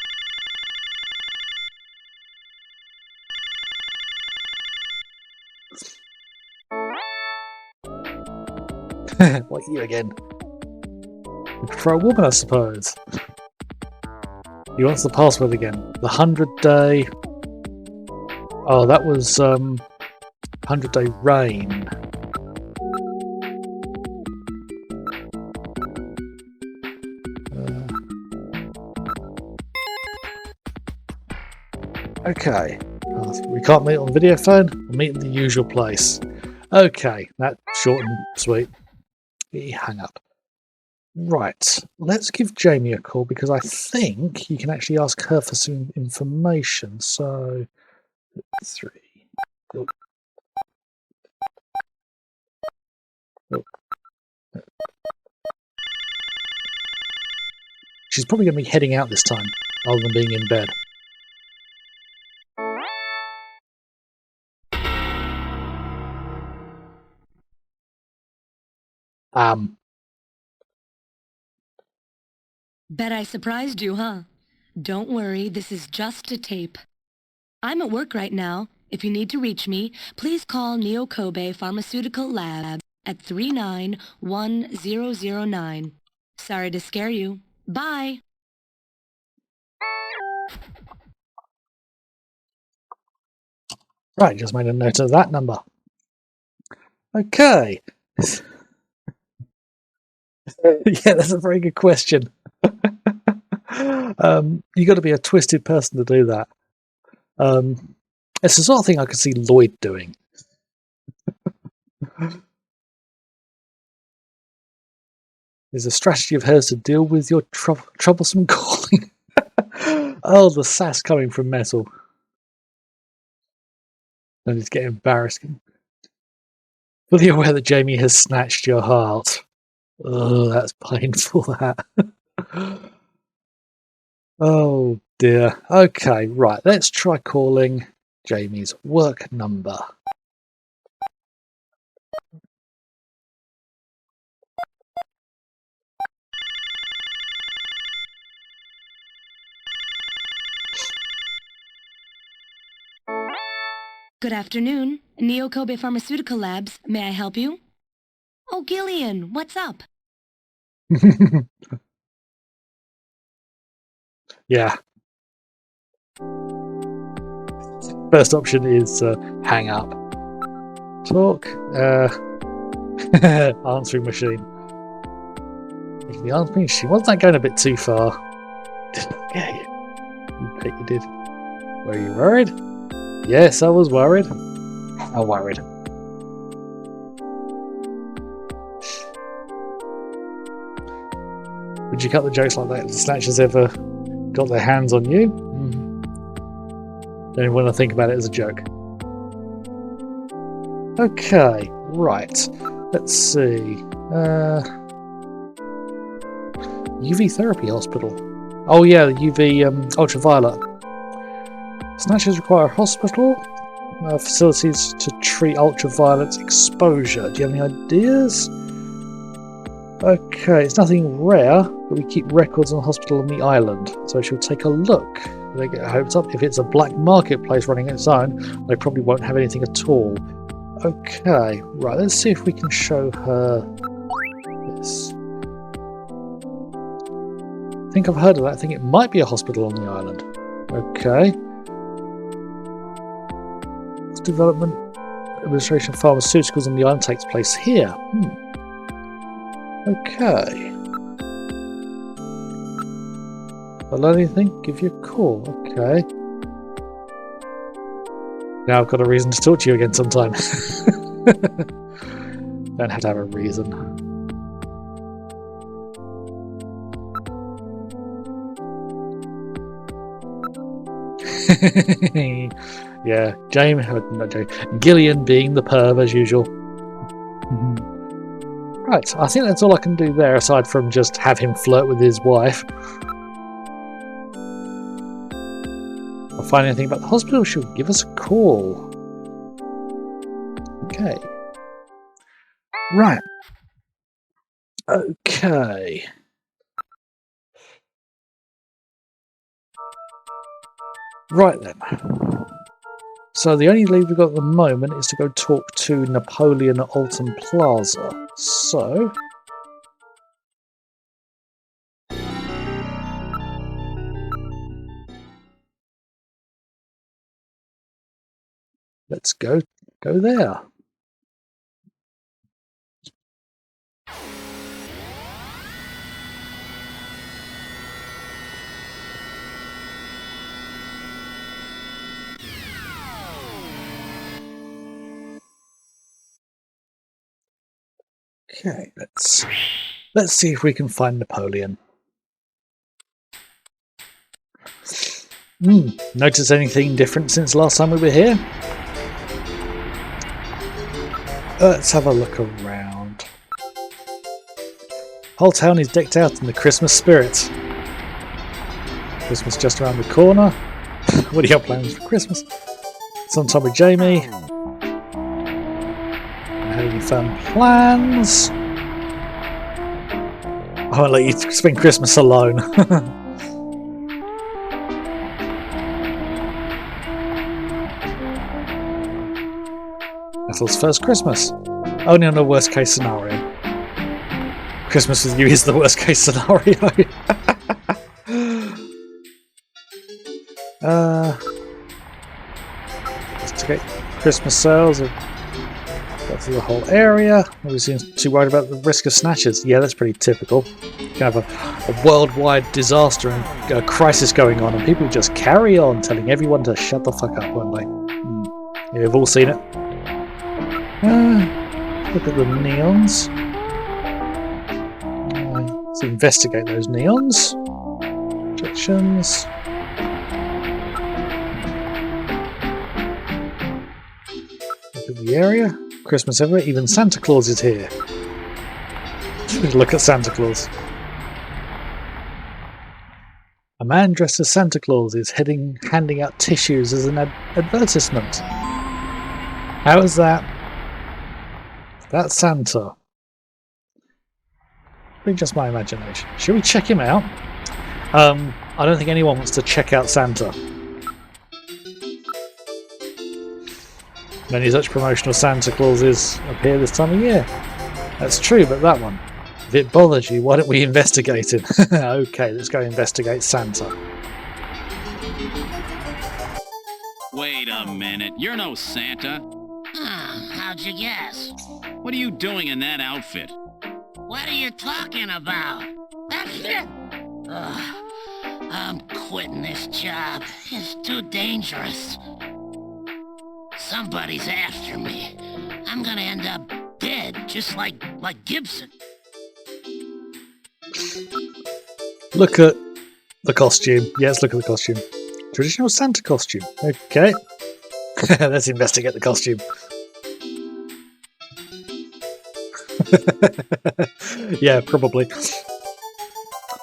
What, you again? For a woman, I suppose. He wants the password again. The 100-day... Oh, that was 100-day rain. Okay. We can't meet on video phone. We'll meet in the usual place. Okay, that's short and sweet. He hung up. Right, let's give Jamie a call because I think you can actually ask her for some information. So, 3. Oh. Oh. She's probably going to be heading out this time rather than being in bed. Bet I surprised you, huh? Don't worry, this is just a tape. I'm at work right now. If you need to reach me, please call Neo Kobe Pharmaceutical Labs at 391009. Sorry to scare you. Bye! Right, just made a note of that number. Okay. Yeah, that's a very good question. You got to be a twisted person to do that. It's the sort of thing I could see Lloyd doing. There's a strategy of hers to deal with your troublesome calling. Oh, the sass coming from Metal. Don't need to get embarrassed. Fully aware that Jamie has snatched your heart. Oh, that's painful, that. Oh dear. Okay, right, let's try calling Jamie's work number. Good afternoon. Neo Kobe Pharmaceutical Labs. May I help you? Oh, Gillian, what's up? Yeah. First option is hang up. Talk. Answering machine. The answering machine. Wasn't that going a bit too far? Okay. You bet you did. Were you worried? Yes, I was worried. I'm worried. Would you cut the jokes like that if the Snatchers ever got their hands on you? Don't even want to think about it as a joke. Okay, right. Let's see. UV Therapy Hospital. Oh yeah, UV ultraviolet. Snatchers require a hospital, facilities to treat ultraviolet exposure. Do you have any ideas? Okay, it's nothing rare, but we keep records on the hospital on the island, so she'll take a look. They get hopes up. If it's a black marketplace running its own, they probably won't have anything at all. Okay, right, let's see if we can show her this. I think I've heard of that. I think it might be a hospital on the island. Okay. Development, administration of pharmaceuticals on the island takes place here. Okay. If I learn anything, give you a call. Okay. Now I've got a reason to talk to you again sometime. Don't have to have a reason. Yeah, not James, Gillian being the perv as usual. Right, I think that's all I can do there aside from just have him flirt with his wife. If I find anything about the hospital, she'll give us a call. Okay. Right. Okay. Right then. So the only lead we've got at the moment is to go talk to Napoleon at Alton Plaza. So... let's go there. Okay, let's see if we can find Napoleon. Notice anything different since last time we were here? Let's have a look around. Whole town is decked out in the Christmas spirit. Christmas just around the corner. What are your plans for Christmas? Sometime with Jamie. Have any fun plans? I won't let you spend Christmas alone. Ethel's first Christmas. Only on a worst case scenario. Christmas with you is the worst case scenario. Investigate Christmas sales. Go through the whole area. Nobody seems too worried about the risk of snatchers. Yeah, that's pretty typical. You can have a worldwide disaster and a crisis going on, and people just carry on telling everyone to shut the fuck up, won't they? Yeah, we've all seen it. Look at the neons. Let's investigate those neons. Objections. Look at the area. Christmas everywhere. Even Santa Claus is here. Look at Santa Claus. A man dressed as Santa Claus is handing out tissues as an advertisement. How is that? That's Santa. Maybe just my imagination. Should we check him out? I don't think anyone wants to check out Santa. Many such promotional Santa Clauses appear this time of year. That's true, but that one. If it bothers you, why don't we investigate him? Okay, let's go investigate Santa. Wait a minute, you're no Santa. How'd you guess? What are you doing in that outfit? What are you talking about? That's it! Ugh, I'm quitting this job. It's too dangerous. Somebody's after me. I'm gonna end up dead, just like Gibson. Look at the costume. Yes, look at the costume. Traditional Santa costume. Okay. Let's investigate the costume. Yeah, probably.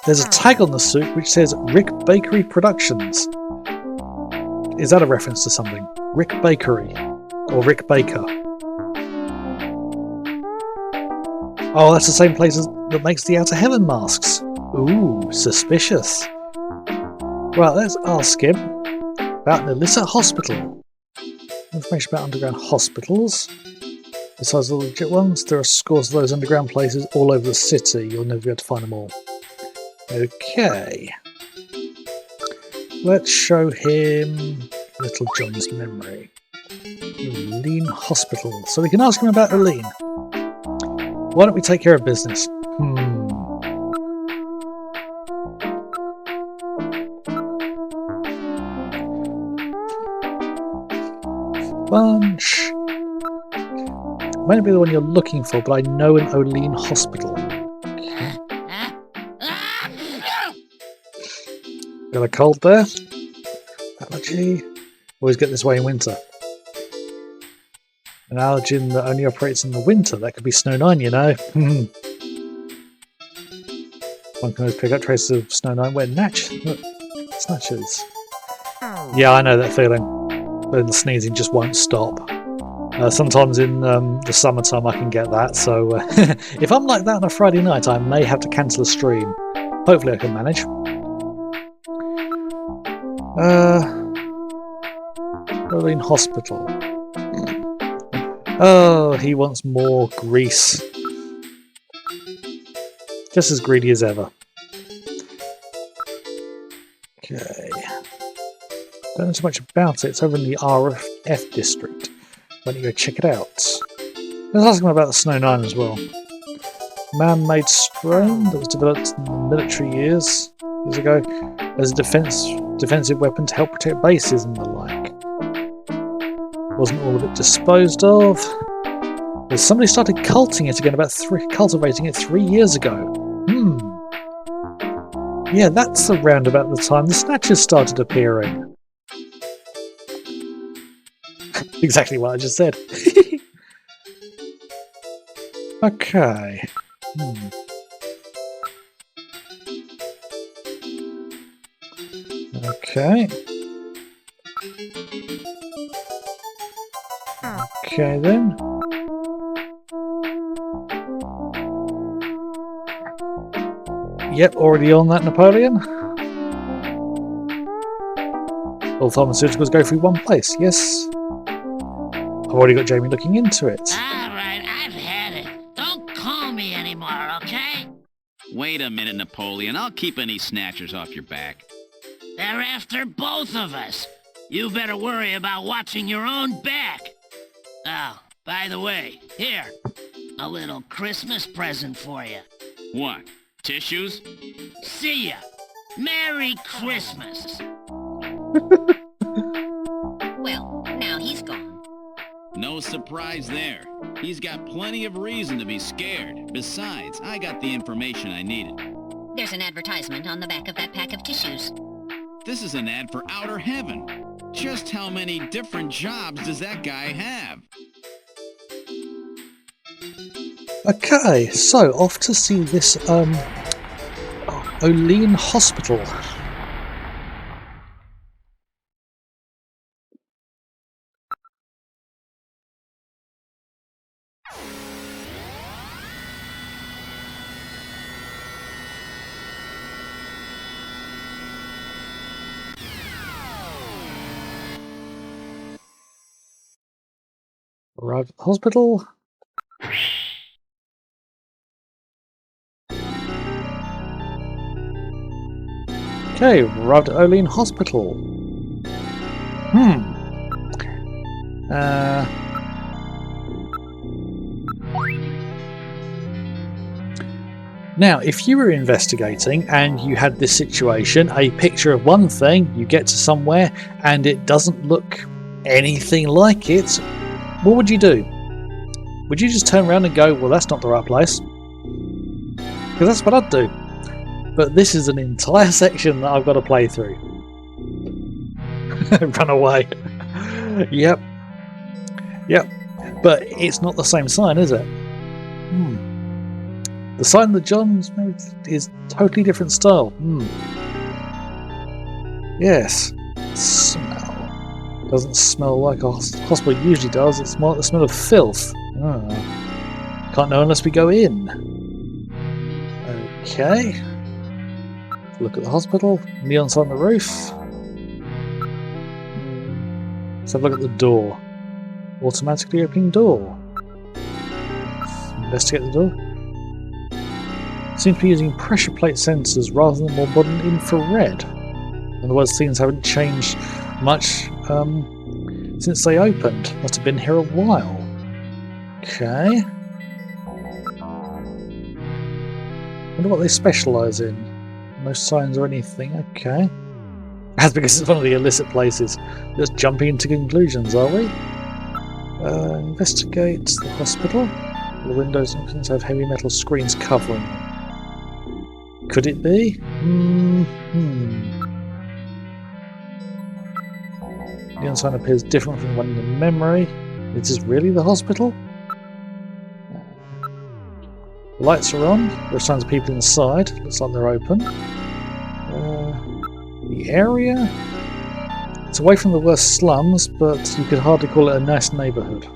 There's a tag on the suit which says Rick Bakery Productions. Is that a reference to something? Rick Bakery. Or Rick Baker. Oh, that's the same place that makes the Outer Heaven masks. Ooh, suspicious. Right, let's ask him about the illicit hospital. Information about underground hospitals. Besides the legit ones, there are scores of those underground places all over the city. You'll never be able to find them all. Okay. Let's show him Little John's memory. Olean Hospital. So we can ask him about Olean. Why don't we take care of business? Bunch. Might not be the one you're looking for, but I know an Olean Hospital. Got a cold there? Allergy? Always get this way in winter. An allergen that only operates in the winter. That could be Snow 9, you know. One can always pick up traces of Snow 9 where Snatchers. Yeah, I know that feeling. When the sneezing just won't stop. Sometimes in the summertime I can get that, so if I'm like that on a Friday night I may have to cancel a stream. Hopefully I can manage. Berlin Hospital. Oh, he wants more grease. Just as greedy as ever. Okay. Don't know so much about it. It's over in the RF district. Why don't you go check it out? Let's ask him about the Snow 9 as well. Man-made stone that was developed in the military years ago as a defensive weapon to help protect bases and the like. Wasn't all of it disposed of? But somebody started cultivating it again cultivating it 3 years ago. Yeah, that's around about the time the Snatchers started appearing. Exactly what I just said. Okay. Okay. Okay then. Yep, already on that, Napoleon. All pharmaceuticals go through one place, yes. I've already got Jamie looking into it. Alright, I've had it. Don't call me anymore, okay? Wait a minute, Napoleon. I'll keep any snatchers off your back. They're after both of us. You better worry about watching your own back. Oh, by the way, here. A little Christmas present for you. What? Tissues? See ya. Merry Christmas. Well, now he's gone. No surprise there. He's got plenty of reason to be scared. Besides, I got the information I needed. There's an advertisement on the back of that pack of tissues. This is an ad for Outer Heaven. Just how many different jobs does that guy have? Okay, so off to see this Olean Hospital. Arrived at the hospital. Okay, arrived at Olean Hospital. Now, if you were investigating and you had this situation, a picture of one thing, you get to somewhere and it doesn't look anything like it, what would you do? Would you just turn around and go, well, that's not the right place? Because that's what I'd do. But this is an entire section that I've got to play through. Run away. Yep. But it's not the same sign, is it? The sign that John's married is totally different style. Yes. Smell. Doesn't smell like a hospital usually does. It's more like the smell of filth. Can't know unless we go in. Okay. Look at the hospital. Neon sign on the roof. Let's have a look at the door. Automatically opening door. Investigate the door. Seems to be using pressure plate sensors rather than more modern infrared. In other words, things haven't changed much since they opened. Must have been here a while. Okay. Wonder what they specialise in. No signs or anything. Okay. That's because it's one of the illicit places. Just jumping into conclusions, are we? Investigate the hospital. The windows have heavy metal screens covering them. Could it be? The inside appears different from the one in the memory. Is this really the hospital? The lights are on. There are signs of people inside. Looks like they're open. The area? It's away from the worst slums, but you could hardly call it a nice neighbourhood.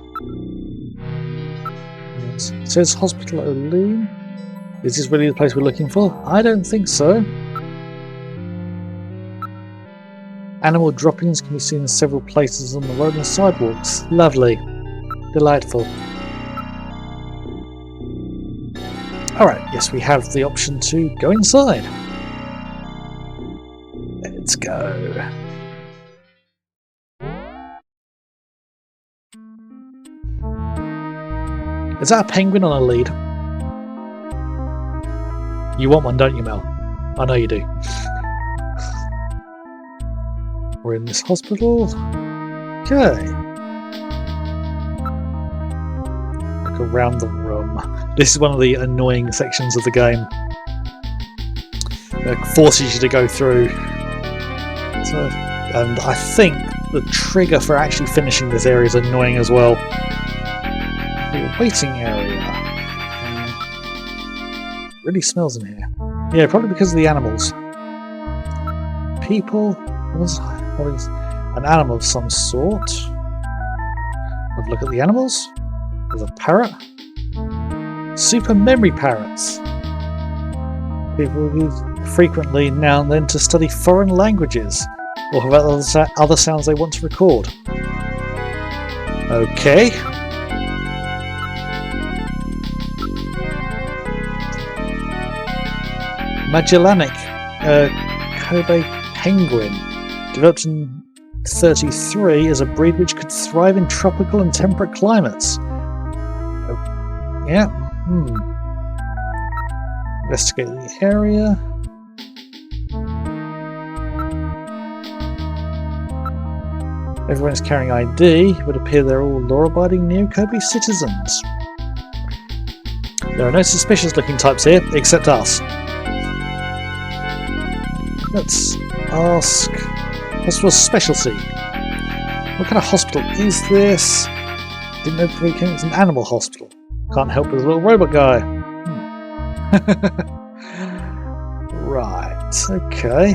It says Hospital Olean. Is this really the place we're looking for? I don't think so. Animal droppings can be seen in several places on the road and sidewalks. Lovely. Delightful. Alright, yes, we have the option to go inside. Let's go. Is that a penguin on a lead? You want one, don't you, Mel? I know you do. We're in this hospital. Okay. Look around the room. This is one of the annoying sections of the game. It forces you to go through. And I think the trigger for actually finishing this area is annoying as well. The waiting area. Really smells in here. Yeah, probably because of the animals. People. An animal of some sort. Have a look at the animals. There's a parrot. Super memory parrots. People use frequently now and then to study foreign languages or have other sounds they want to record. Okay. Magellanic Kobe penguin, developed in 1933 as a breed which could thrive in tropical and temperate climates. Yeah. Investigate the area. Everyone is carrying ID. It would appear they're all law-abiding Neo-Kobe citizens. There are no suspicious-looking types here, except us. Let's ask hospital specialty. What kind of hospital is this? Didn't know before we came. It's an animal hospital. Can't help with a little robot guy. Right. Okay.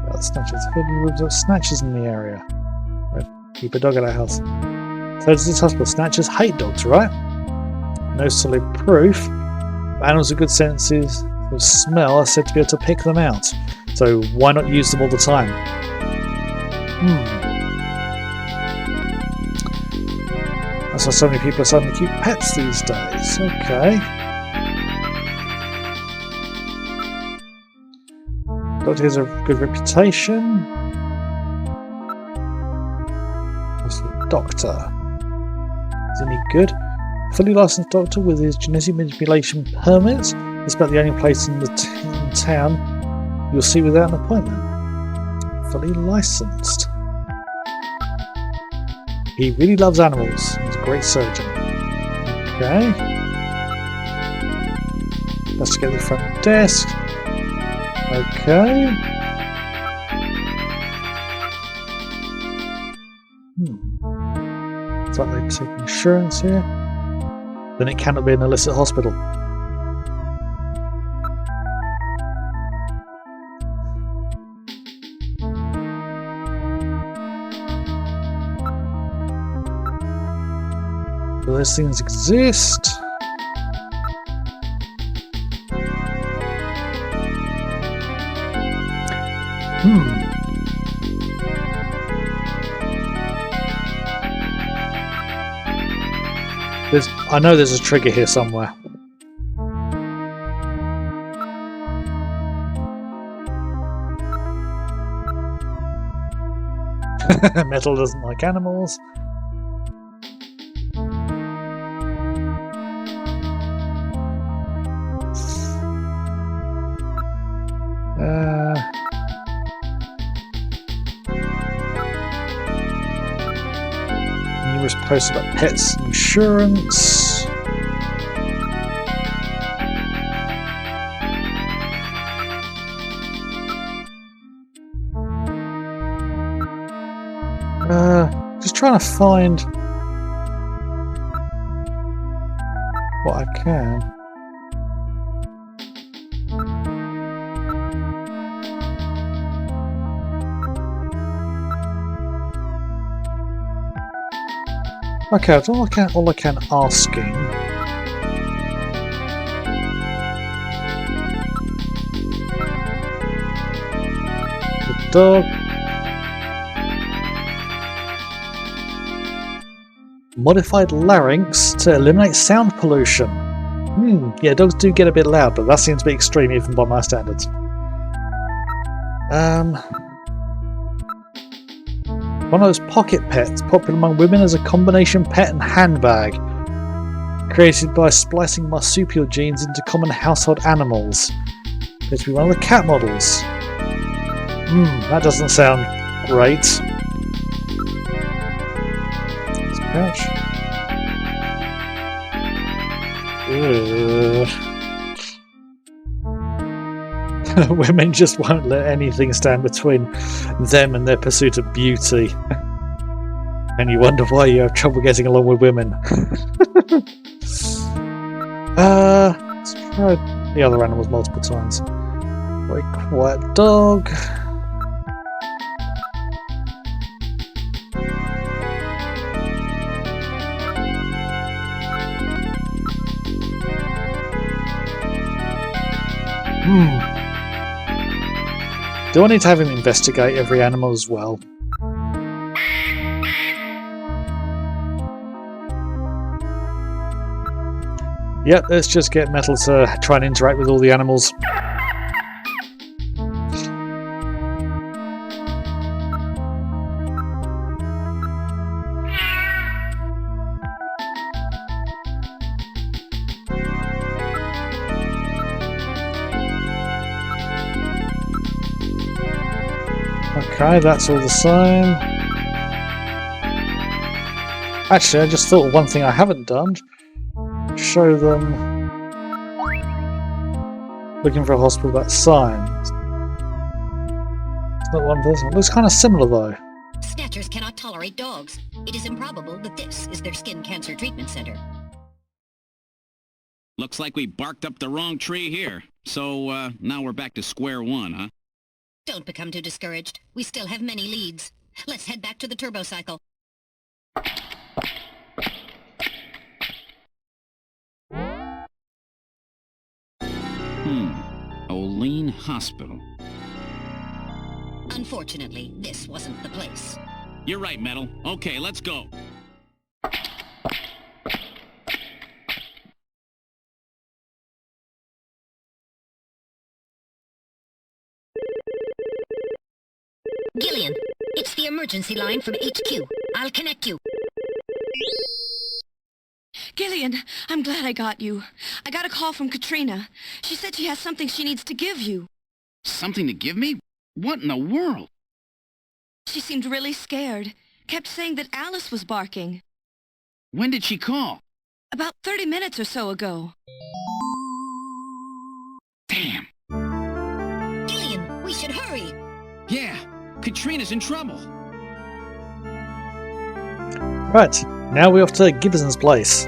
Got snatchers. We've got snatchers in the area. Right. Keep a dog at our house. So does this hospital? Snatchers hate dogs, right? No solid proof. But animals with good senses of smell are said to be able to pick them out. So why not use them all the time? That's why so many people are starting to keep pets these days. Okay. Doctor has a good reputation. What's the doctor? Is any good? Fully licensed doctor with his genetic manipulation permit. It's about the only place in the town you'll see without an appointment. Fully licensed. He really loves animals. He's a great surgeon. Okay. Let's get the front desk. Okay. It's like they take insurance here. Then it cannot be an illicit hospital. Do those things exist? I know there's a trigger here somewhere. Metal doesn't like animals. Numerous posts about pets and insurance. Just trying to find what I can. Okay, that's all I can asking. The dog. Modified larynx to eliminate sound pollution. Yeah, dogs do get a bit loud, but that seems to be extreme even by my standards. One of those pocket pets, popular among women as a combination pet and handbag. Created by splicing marsupial genes into common household animals. Appears to be one of the cat models. That doesn't sound great. This pouch. Women just won't let anything stand between them and their pursuit of beauty. And you wonder why you have trouble getting along with women. Let's try the other animals multiple times. Very quiet dog. Do I need to have him investigate every animal as well? Yep, let's just get Metal to try and interact with all the animals. Okay, that's all the same. Actually, I just thought of one thing I haven't done. Show them looking for a hospital that sign. It's not one person. It looks kind of similar though. Snatchers cannot tolerate dogs. It is improbable that this is their skin cancer treatment center. Looks like we barked up the wrong tree here. So, now we're back to square one, huh? Don't become too discouraged. We still have many leads. Let's head back to the turbocycle. Olean Hospital. Unfortunately, this wasn't the place. You're right, Metal. Okay, let's go. Gillian, it's the emergency line from HQ. I'll connect you. Gillian, I'm glad I got you. I got a call from Katrina. She said she has something she needs to give you. Something to give me? What in the world? She seemed really scared. Kept saying that Alice was barking. When did she call? About 30 minutes or so ago. Damn. Gillian, we should hurry. Yeah, Katrina's in trouble. Right, now we're off to Gibson's place.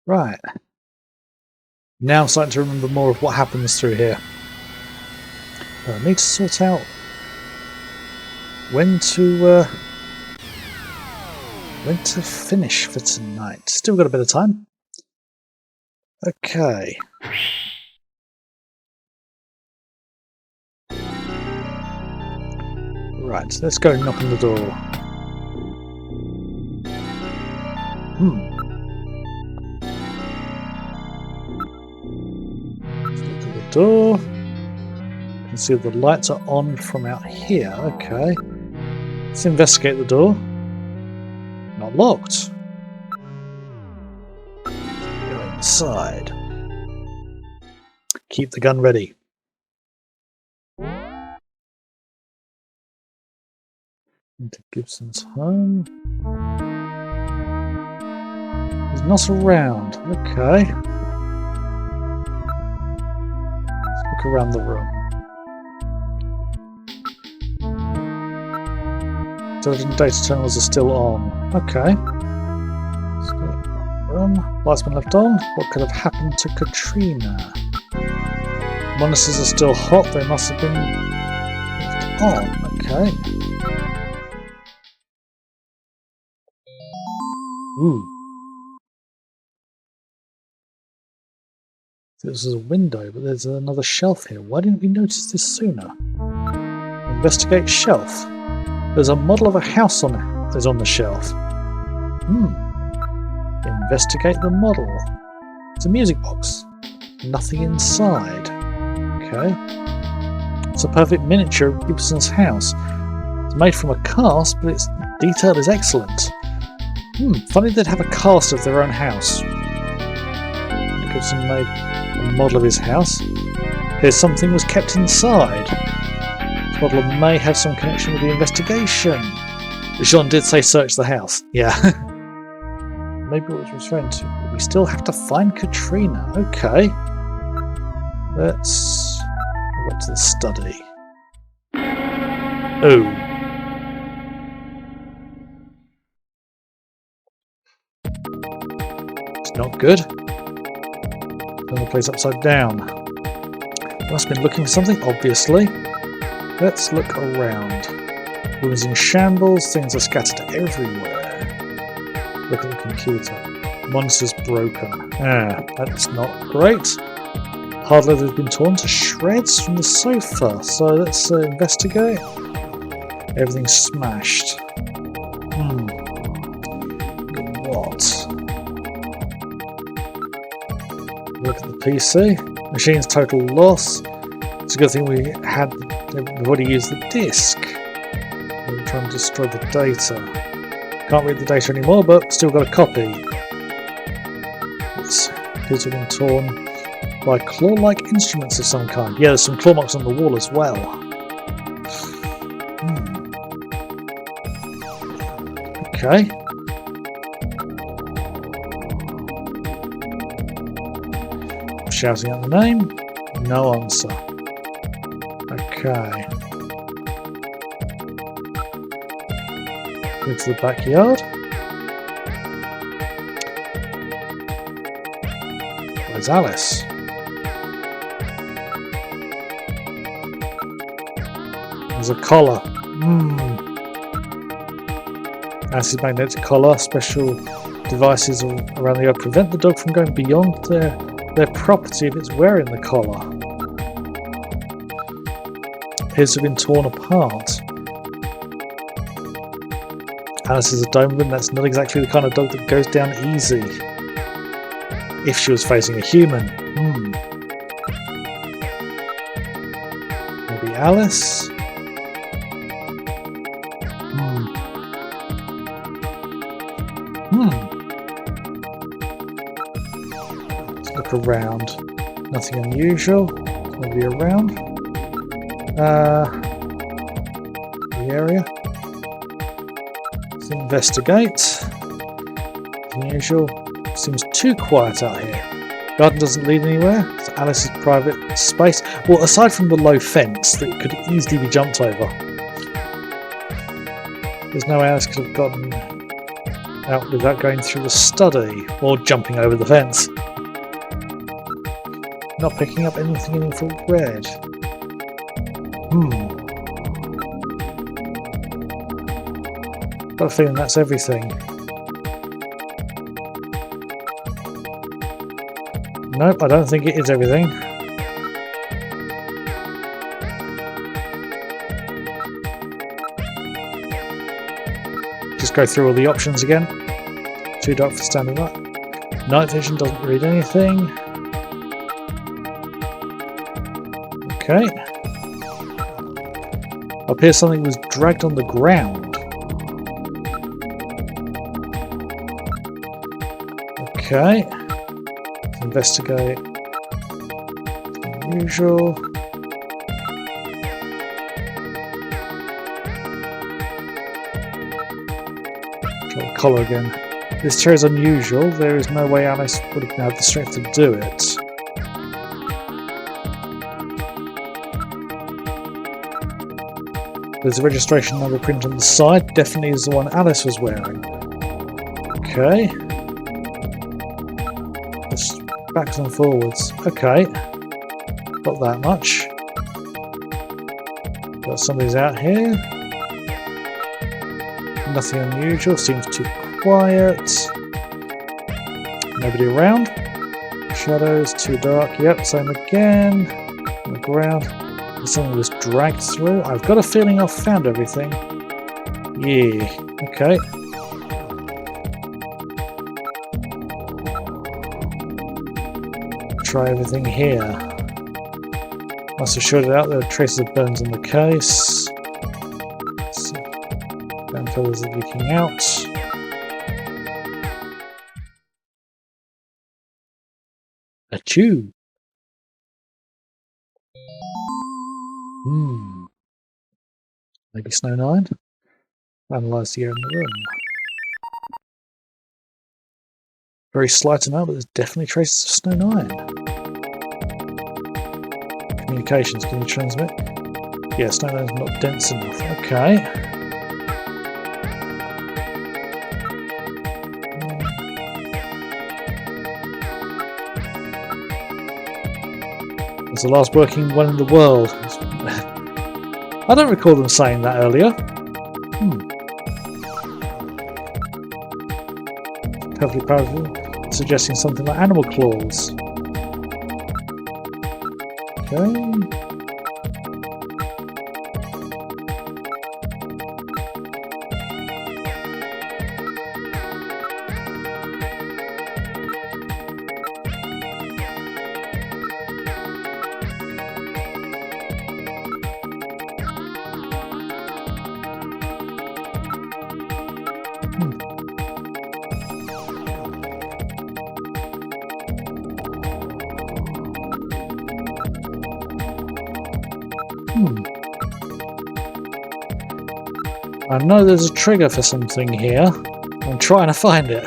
Right. Now I'm starting to remember more of what happens through here. I need to sort out when to finish for tonight. Still got a bit of time. Okay. Right, let's go knock on the door. Let's look at the door. You can see the lights are on from out here. Okay. Let's investigate the door. Not locked. Go inside. Keep the gun ready. Into Gibson's home. He's not around. Okay. Let's look around the room. Television data terminals are still on. Okay. Let's go to the room. Lights been left on. What could have happened to Katrina? Monitors are still hot. They must have been left on. Okay. Ooh. This is a window, but there's another shelf here. Why didn't we notice this sooner? Investigate shelf. There's a model of a house on the shelf. Investigate the model. It's a music box. Nothing inside. Okay. It's a perfect miniature of Gibson's house. It's made from a cast, but its detail is excellent. Funny they'd have a cast of their own house. Gibson made a model of his house. Here's something was kept inside. This model may have some connection with the investigation. Jean did say search the house. Yeah. Maybe what he was referring to. But we still have to find Katrina. Okay. Let's go to the study. Oh. Not good. Turn the place upside down. Must have been looking for something, obviously. Let's look around. Room's in shambles, things are scattered everywhere. Look at the computer. Monitor's broken. That's not great. Hard leather has been torn to shreds from the sofa, so let's investigate. Everything's smashed. What? Look at the PC. Machine's total loss. It's a good thing we've already used the disk. We're trying to destroy the data. Can't read the data anymore, but still got a copy. It's appears to have been torn by claw-like instruments of some kind. Yeah, there's some claw marks on the wall as well. Okay. Shouting out the name. No answer. Okay. Go to the backyard. Where's Alice? There's a collar. Alice's magnetic collar. Special devices around the yard prevent the dog from going beyond their property if it's wearing the collar. Appears to have been torn apart. Alice is a Doberman. That's not exactly the kind of dog that goes down easy. If she was facing a human. Maybe Alice? Let's look around. Nothing unusual. Maybe around. The area. Let's investigate. Unusual. Seems too quiet out here. Garden doesn't lead anywhere. It's Alice's private space. Well, aside from the low fence that could easily be jumped over. There's no way Alice could have gotten out without going through the study or jumping over the fence. Not picking up anything in infrared. Got a feeling that's everything. Nope, I don't think it is everything. Just go through all the options again. Too dark for standing up. Night vision doesn't read anything. Okay. Up here something was dragged on the ground. Okay. Let's investigate. Unusual. Collar again. This chair is unusual. There is no way Alice would have had the strength to do it. There's a registration number printed on the side. Definitely is the one Alice was wearing. Okay. Just backs and forwards. Okay. Got that much. Got somebody's out here. Nothing unusual, seems too quiet. Nobody around. Shadows, too dark. Yep, same again. On the ground. Something was dragged through. I've got a feeling I've found everything. Yeah, okay. Try everything here. Must have shut it out. There are traces of burns on the case. Down feathers are leaking out. Achoo! Maybe Snow 9? Analyse the air in the room. Very slight amount, but there's definitely traces of Snow 9. Communications, can you transmit? Yeah, Snow 9's not dense enough. Okay. It's the last working one in the world. I don't recall them saying that earlier. Perfectly powerful, suggesting something like animal claws. Okay. I know there's a trigger for something here. I'm trying to find it.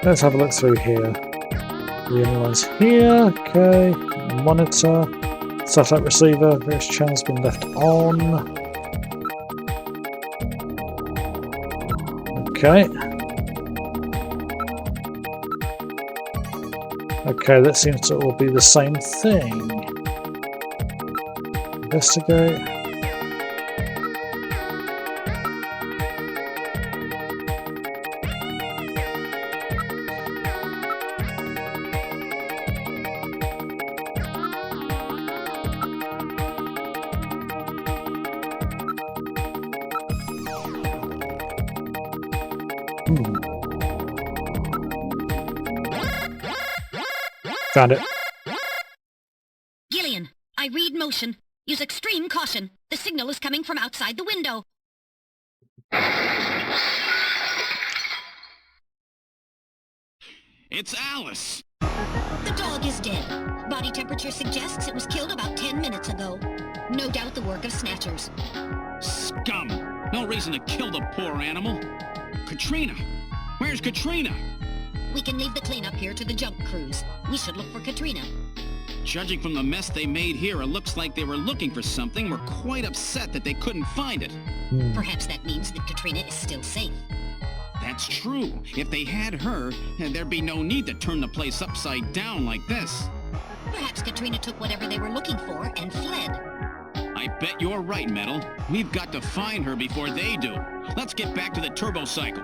Let's have a look through here. The only one's here. Okay. Monitor. Satellite receiver. Various channels been left on. Okay. Okay, that seems to all be the same thing. Investigate. Found it. Gillian, I read motion. Use extreme caution. The signal is coming from outside the window. It's Alice! The dog is dead. Body temperature suggests it was killed about 10 minutes ago. No doubt the work of Snatchers. Scum! No reason to kill the poor animal. Katrina! Where's Katrina? We can leave the cleanup here to the junk crews. We should look for Katrina. Judging from the mess they made here, it looks like they were looking for something. We're quite upset that they couldn't find it. Perhaps that means that Katrina is still safe. That that's true. If they had her, there'd be no need to turn the place upside down like this. Perhaps Katrina took whatever they were looking for and fled. I bet you're right, Metal. We've got to find her before they do. Let's get back to the turbo cycle.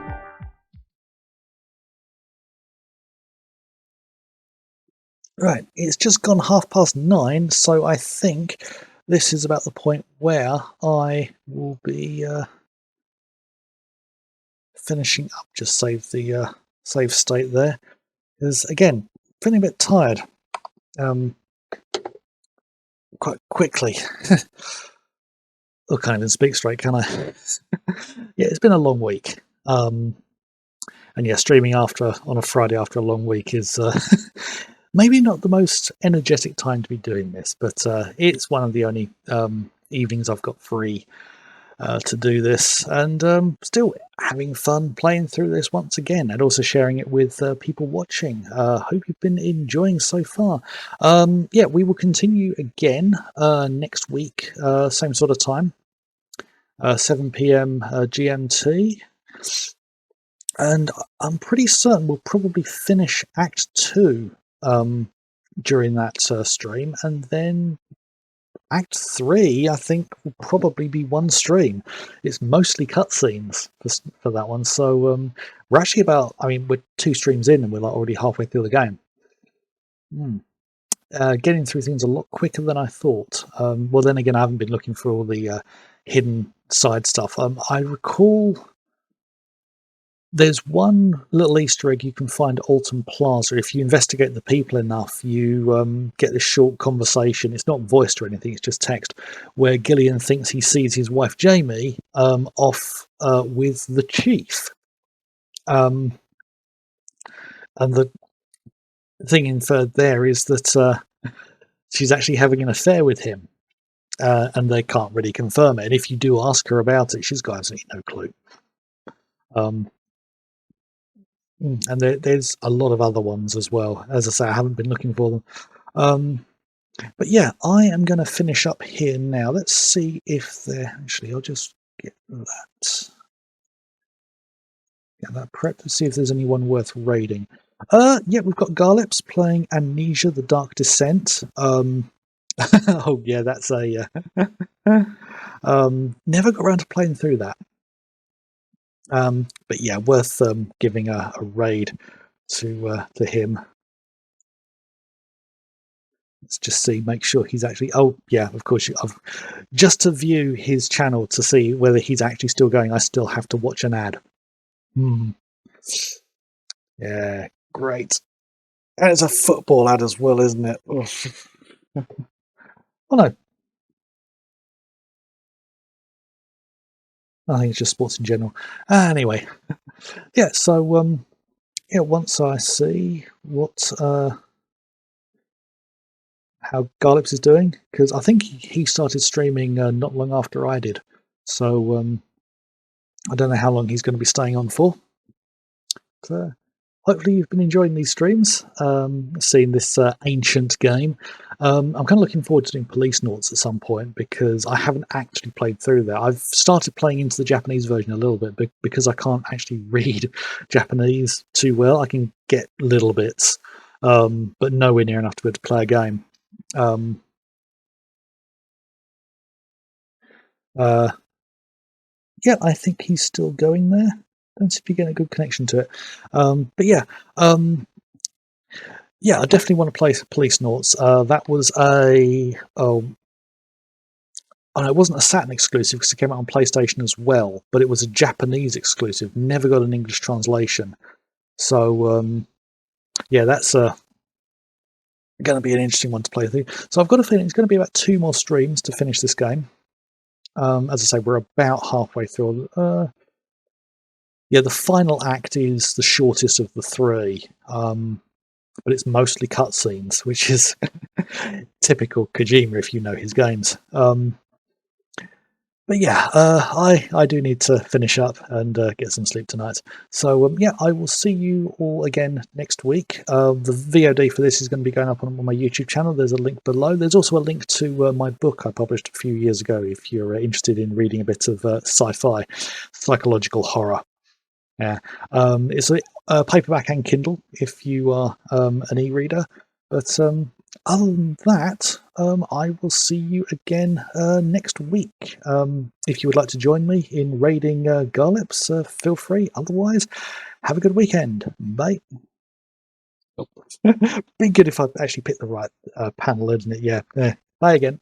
Right, it's just gone 9:30, so I think this is about the point where I will be finishing up. Just save the save state there, because again, feeling a bit tired quite quickly. Oh, can't even speak straight, can I? Yeah, it's been a long week. And yeah, streaming on a Friday after a long week is maybe not the most energetic time to be doing this, but it's one of the only evenings I've got free to do this, and still having fun playing through this once again, and also sharing it with people watching. Hope you've been enjoying so far. Yeah, we will continue again next week, same sort of time, 7 p.m. GMT. And I'm pretty certain we'll probably finish Act 2 during that stream, and then Act 3, I think, will probably be one stream. It's mostly cutscenes for that one, so we're actually we're 2 streams in and we're like already halfway through the game. Getting through things a lot quicker than I thought. Well, then again, I haven't been looking for all the hidden side stuff. I recall there's one little Easter egg you can find at Alton Plaza. If you investigate the people enough, you get this short conversation. It's not voiced or anything, it's just text, where Gillian thinks he sees his wife Jamie off with the chief. And the thing inferred there is that she's actually having an affair with him. And they can't really confirm it. And if you do ask her about it, she's got absolutely no clue. And there's a lot of other ones as well. As I say, I haven't been looking for them. But yeah, I am going to finish up here now. Let's see if there... Actually, I'll just get that prepped to see if there's anyone worth raiding. Yeah, we've got Garlips playing Amnesia: The Dark Descent. Oh yeah, that's a... never got around to playing through that. But yeah, worth giving a raid to him. Let's just see, make sure he's actually... Oh yeah, of course, just to view his channel to see whether he's actually still going, I still have to watch an ad. Yeah, great. And it's a football ad as well, isn't it? Oh no, I think it's just sports in general. Anyway, yeah, so yeah, once I see what how Garlips is doing, because I think he started streaming not long after I did, so I don't know how long he's going to be staying on for. But, hopefully you've been enjoying these streams, seeing this ancient game. I'm kind of looking forward to doing Police Noughts at some point, because I haven't actually played through that. I've started playing into the Japanese version a little bit, because I can't actually read Japanese too well. I can get little bits, but nowhere near enough to be able to play a game. Yeah, I think he's still going there. Don't see if you get a good connection to it. But yeah, yeah, I definitely want to play Police Noughts. That was it wasn't a Saturn exclusive because it came out on PlayStation as well, but it was a Japanese exclusive. Never got an English translation. So yeah, that's going to be an interesting one to play through. So I've got a feeling it's going to be about 2 more streams to finish this game. As I say, we're about halfway through. Yeah, the final act is the shortest of the 3, but it's mostly cutscenes, which is typical Kojima if you know his games. But yeah, I do need to finish up and get some sleep tonight. So yeah, I will see you all again next week. The VOD for this is going to be going up on my YouTube channel. There's a link below. There's also a link to my book I published a few years ago if you're interested in reading a bit of sci-fi, psychological horror. Yeah, it's a paperback and Kindle if you are an e-reader. But other than that, I will see you again next week. If you would like to join me in raiding Garlips, feel free. Otherwise, have a good weekend. Bye. Be good if I actually picked the right panel, isn't it? Yeah. Bye again.